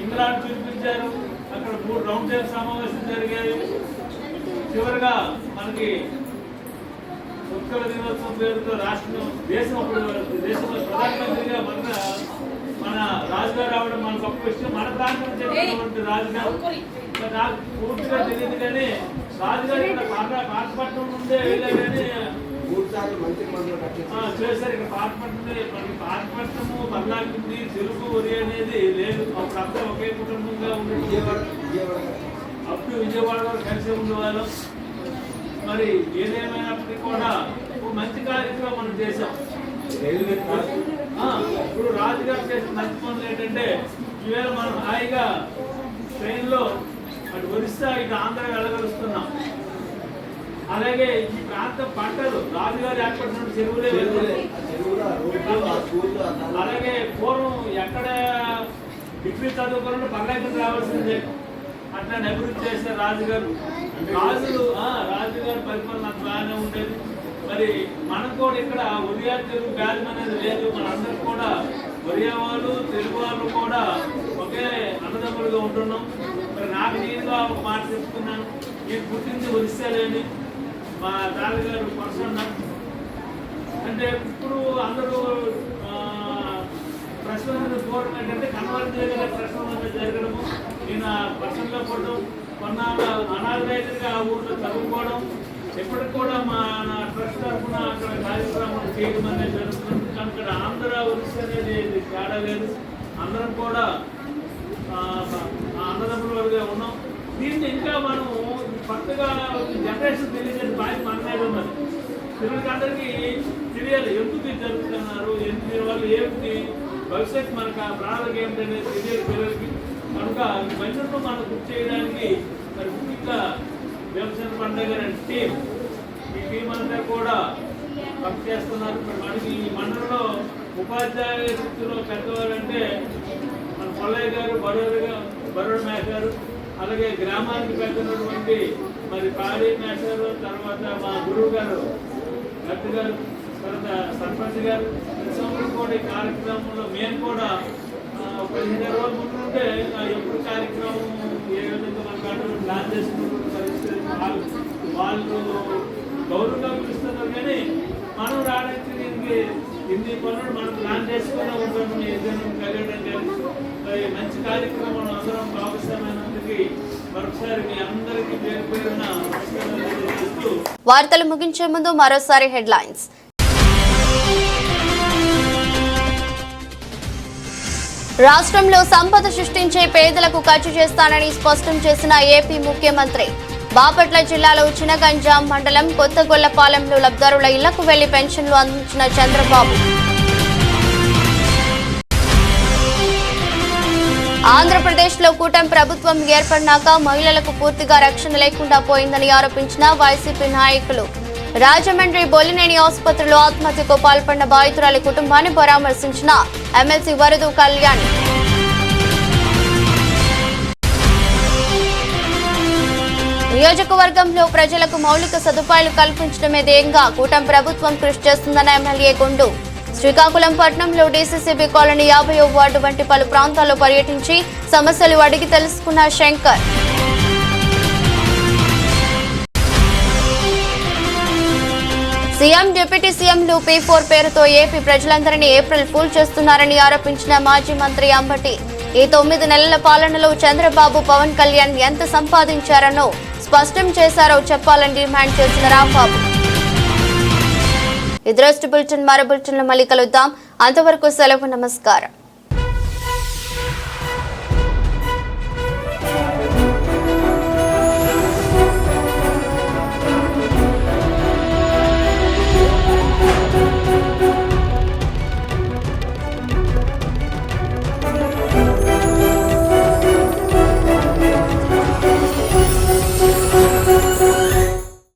ఇంగ్లాండ్ పిలిపించారు. అక్కడ 3 రౌండ్ టేబుల్ సమావేశాలు జరిగాయి. చివరిగా మనకి ఉత్కల దినోత్సవం పేరుతో రాష్ట్రం దేశంలో ప్రధానమంత్రిగా మన రాజుగారు రావడం మన గొప్ప విషయం. మన ప్రాంతం చెప్పినటువంటి రాజుగారు నాకు పూర్తిగా తెలియదు, కానీ రాజుగారు ఇక్కడ పాతపట్నం నుండే వెళ్ళారని చేశారు. ఇక్కడ పాతపట్నము బర్లాకింది, తెలుగు ఒరి అనేది లేదు. అప్పుడంతా ఒకే కుటుంబంగా ఉండేది. అప్పుడు విజయవాడ వారు కలిసి ఉండేవాళ్ళం. మరి ఏదేమైనప్పటికీ కూడా మంచి కార్యక్రమం మనం చేసాం. ఇప్పుడు రాజుగారు చేసిన మంచి పనులు ఏంటంటే, ఈవేళ మనం హాయిగా ట్రైన్లో అటు ఒరిస్సా ఇటు ఆంధ్ర వెళ్ళగలుస్తున్నాం. అలాగే ఈ ప్రాంత పంటలు రాజుగారు ఏర్పడిన చెరువులే. అలాగే పూర్వం ఎక్కడ డిగ్రీ చదువుకోవాలంటే పర్లేక రావాల్సిందే. అట్లా అభివృద్ధి చేసే రాజుగారు పరిపాలన బాగానే ఉండేది. మరి మనం కూడా ఇక్కడ ఒరియా తెలుగు భేదం అనేది లేదు. మనందరం కూడా ఒరియా వాళ్ళు, తెలుగు వాళ్ళు కూడా ఒకే అన్నదమ్ములుగా ఉంటున్నాం. మరి నాకు నేనుగా ఒక మాట చెప్తున్నాను, నేను పుట్టింది ఒరిస్సాలేని, మా తాతగారు పర్సన్. అంటే ఇప్పుడు అందరూ ప్రశ్నలు పూర్వం ఏంటంటే కన్వర్ట్ చేయగల ప్రశ్నలు జరగడము, నేను పర్సన్లో పోవడం, కొన్నాళ్ళ అనాథరైతుగా ఆ ఊళ్ళో చదువుకోవడం, ఎప్పటికి కూడా మా ట్రస్ట్ తరఫున అక్కడ కార్యక్రమాలు చేయడం అనేది జరుగుతుంది. అక్కడ ఆంధ్ర ఒరిస్సా అనేది తేడా లేదు. అందరం కూడా అన్నదమ్ములుగా ఉన్నాం. దీన్ని ఇంకా మనం కొత్తగా జనరేషన్ తెలియజేసి బాధ్యత మన మీద ఉన్నది. పిల్లలకి అందరికీ తెలియాలి ఎందుకు ఇది జరుగుతున్నారు, ఎందుకు వాళ్ళు ఏమిటి, భవిష్యత్తు మనకు ఆ ప్రణాళిక ఏమిటి అనేది తెలియాలి పిల్లలకి. కనుక ఇవన్నీ మనం గుర్తు చేయడానికి మరి ముఖ్యంగా వ్యవసాయ పండుగ టీం ఈ టీం అంతా కూడా వర్క్ చేస్తున్నారు. మరి మనకి ఈ మండలంలో ఉపాధ్యాయ వృత్తిలో పెద్దవారంటే మన పొల్లయ్య గారు, బరోడ్ మేషారు, అలాగే గ్రామానికి పెద్దనటువంటి మరి పాడి మేషారు, తర్వాత మా గురువు గారు గట్టి గారు, తర్వాత సర్పంచ్ గారు, ప్రతి సంవత్సరం కూడా ఈ కార్యక్రమంలో మేము కూడా 15 రోజుల ముందు ఉంటే ఎప్పుడు కార్యక్రమం ఏ విధంగా మన కాదు ప్లాన్ చేసుకున్నటువంటి పరిస్థితి వాళ్ళు గౌరవంగా పిలుస్తున్నారు. కానీ మనం రావడానికి దీనికి ఇన్ని పనులు మనం ప్లాన్ చేసుకునే ఉంటాము. ఏదైనా కలిగడం కానీ మంచి కార్యక్రమం అందరం భాగస్వామ్యానికి మరొకసారి మీ అందరికీ పేరు పేరున చేస్తూ వార్తలు ముగించే ముందు మరోసారి హెడ్లైన్స్. రాష్ట్రంలో సంపద సృష్టించే పేదలకు ఖర్చు చేస్తానని స్పష్టం చేసిన ఏపీ ముఖ్యమంత్రి. బాపట్ల జిల్లాలో చినగంజాం మండలం కొత్తగొల్లపాలెంలో లబ్ధిదారుల ఇళ్లకు వెళ్లి పెన్షన్లు అందించిన చంద్రబాబు. ఆంధ్రప్రదేశ్లో కూటమి ప్రభుత్వం ఏర్పడినాక మహిళలకు పూర్తిగా రక్షణ లేకుండా పోయిందని ఆరోపించిన వైసీపీ నాయకులు. రాజమండ్రి బొలినేని ఆసుపత్రిలో ఆత్మహత్యకు పాల్పడిన బాధితురాలి కుటుంబాన్ని పరామర్శించిన ఎమ్మెల్సీ వరదు కళ్యాణ్. నియోజకవర్గంలో ప్రజలకు మౌలిక సదుపాయాలు కల్పించడమే ధ్యేయంగా కూటమి ప్రభుత్వం కృషి చేస్తుందన్న ఎమ్మెల్యే గుండు. శ్రీకాకుళం పట్టణంలో డీసీసీబీ కాలనీ 50వ వార్డు వంటి పలు ప్రాంతాల్లో పర్యటించి సమస్యలు అడిగి తెలుసుకున్న శంకర్. సీఎం డిప్యూటీ సీఎంలు P4 పేరుతో ఏపీ ప్రజలందరినీ ఏప్రిల్ ఫూల్ చేస్తున్నారని ఆరోపించిన మాజీ మంత్రి అంబటి. ఈ 9 నెలల పాలనలో చంద్రబాబు, పవన్ కళ్యాణ్ ఎంత సంపాదించారనో స్పష్టం చేశారో చెప్పాలని డిమాండ్ చేసిన రాంబాబు. ఇదృష్టి బులెటిన్ మరో బులెటిన్లో మళ్ళీ కలుద్దాం. అంతవరకు సెలవు. నమస్కారం.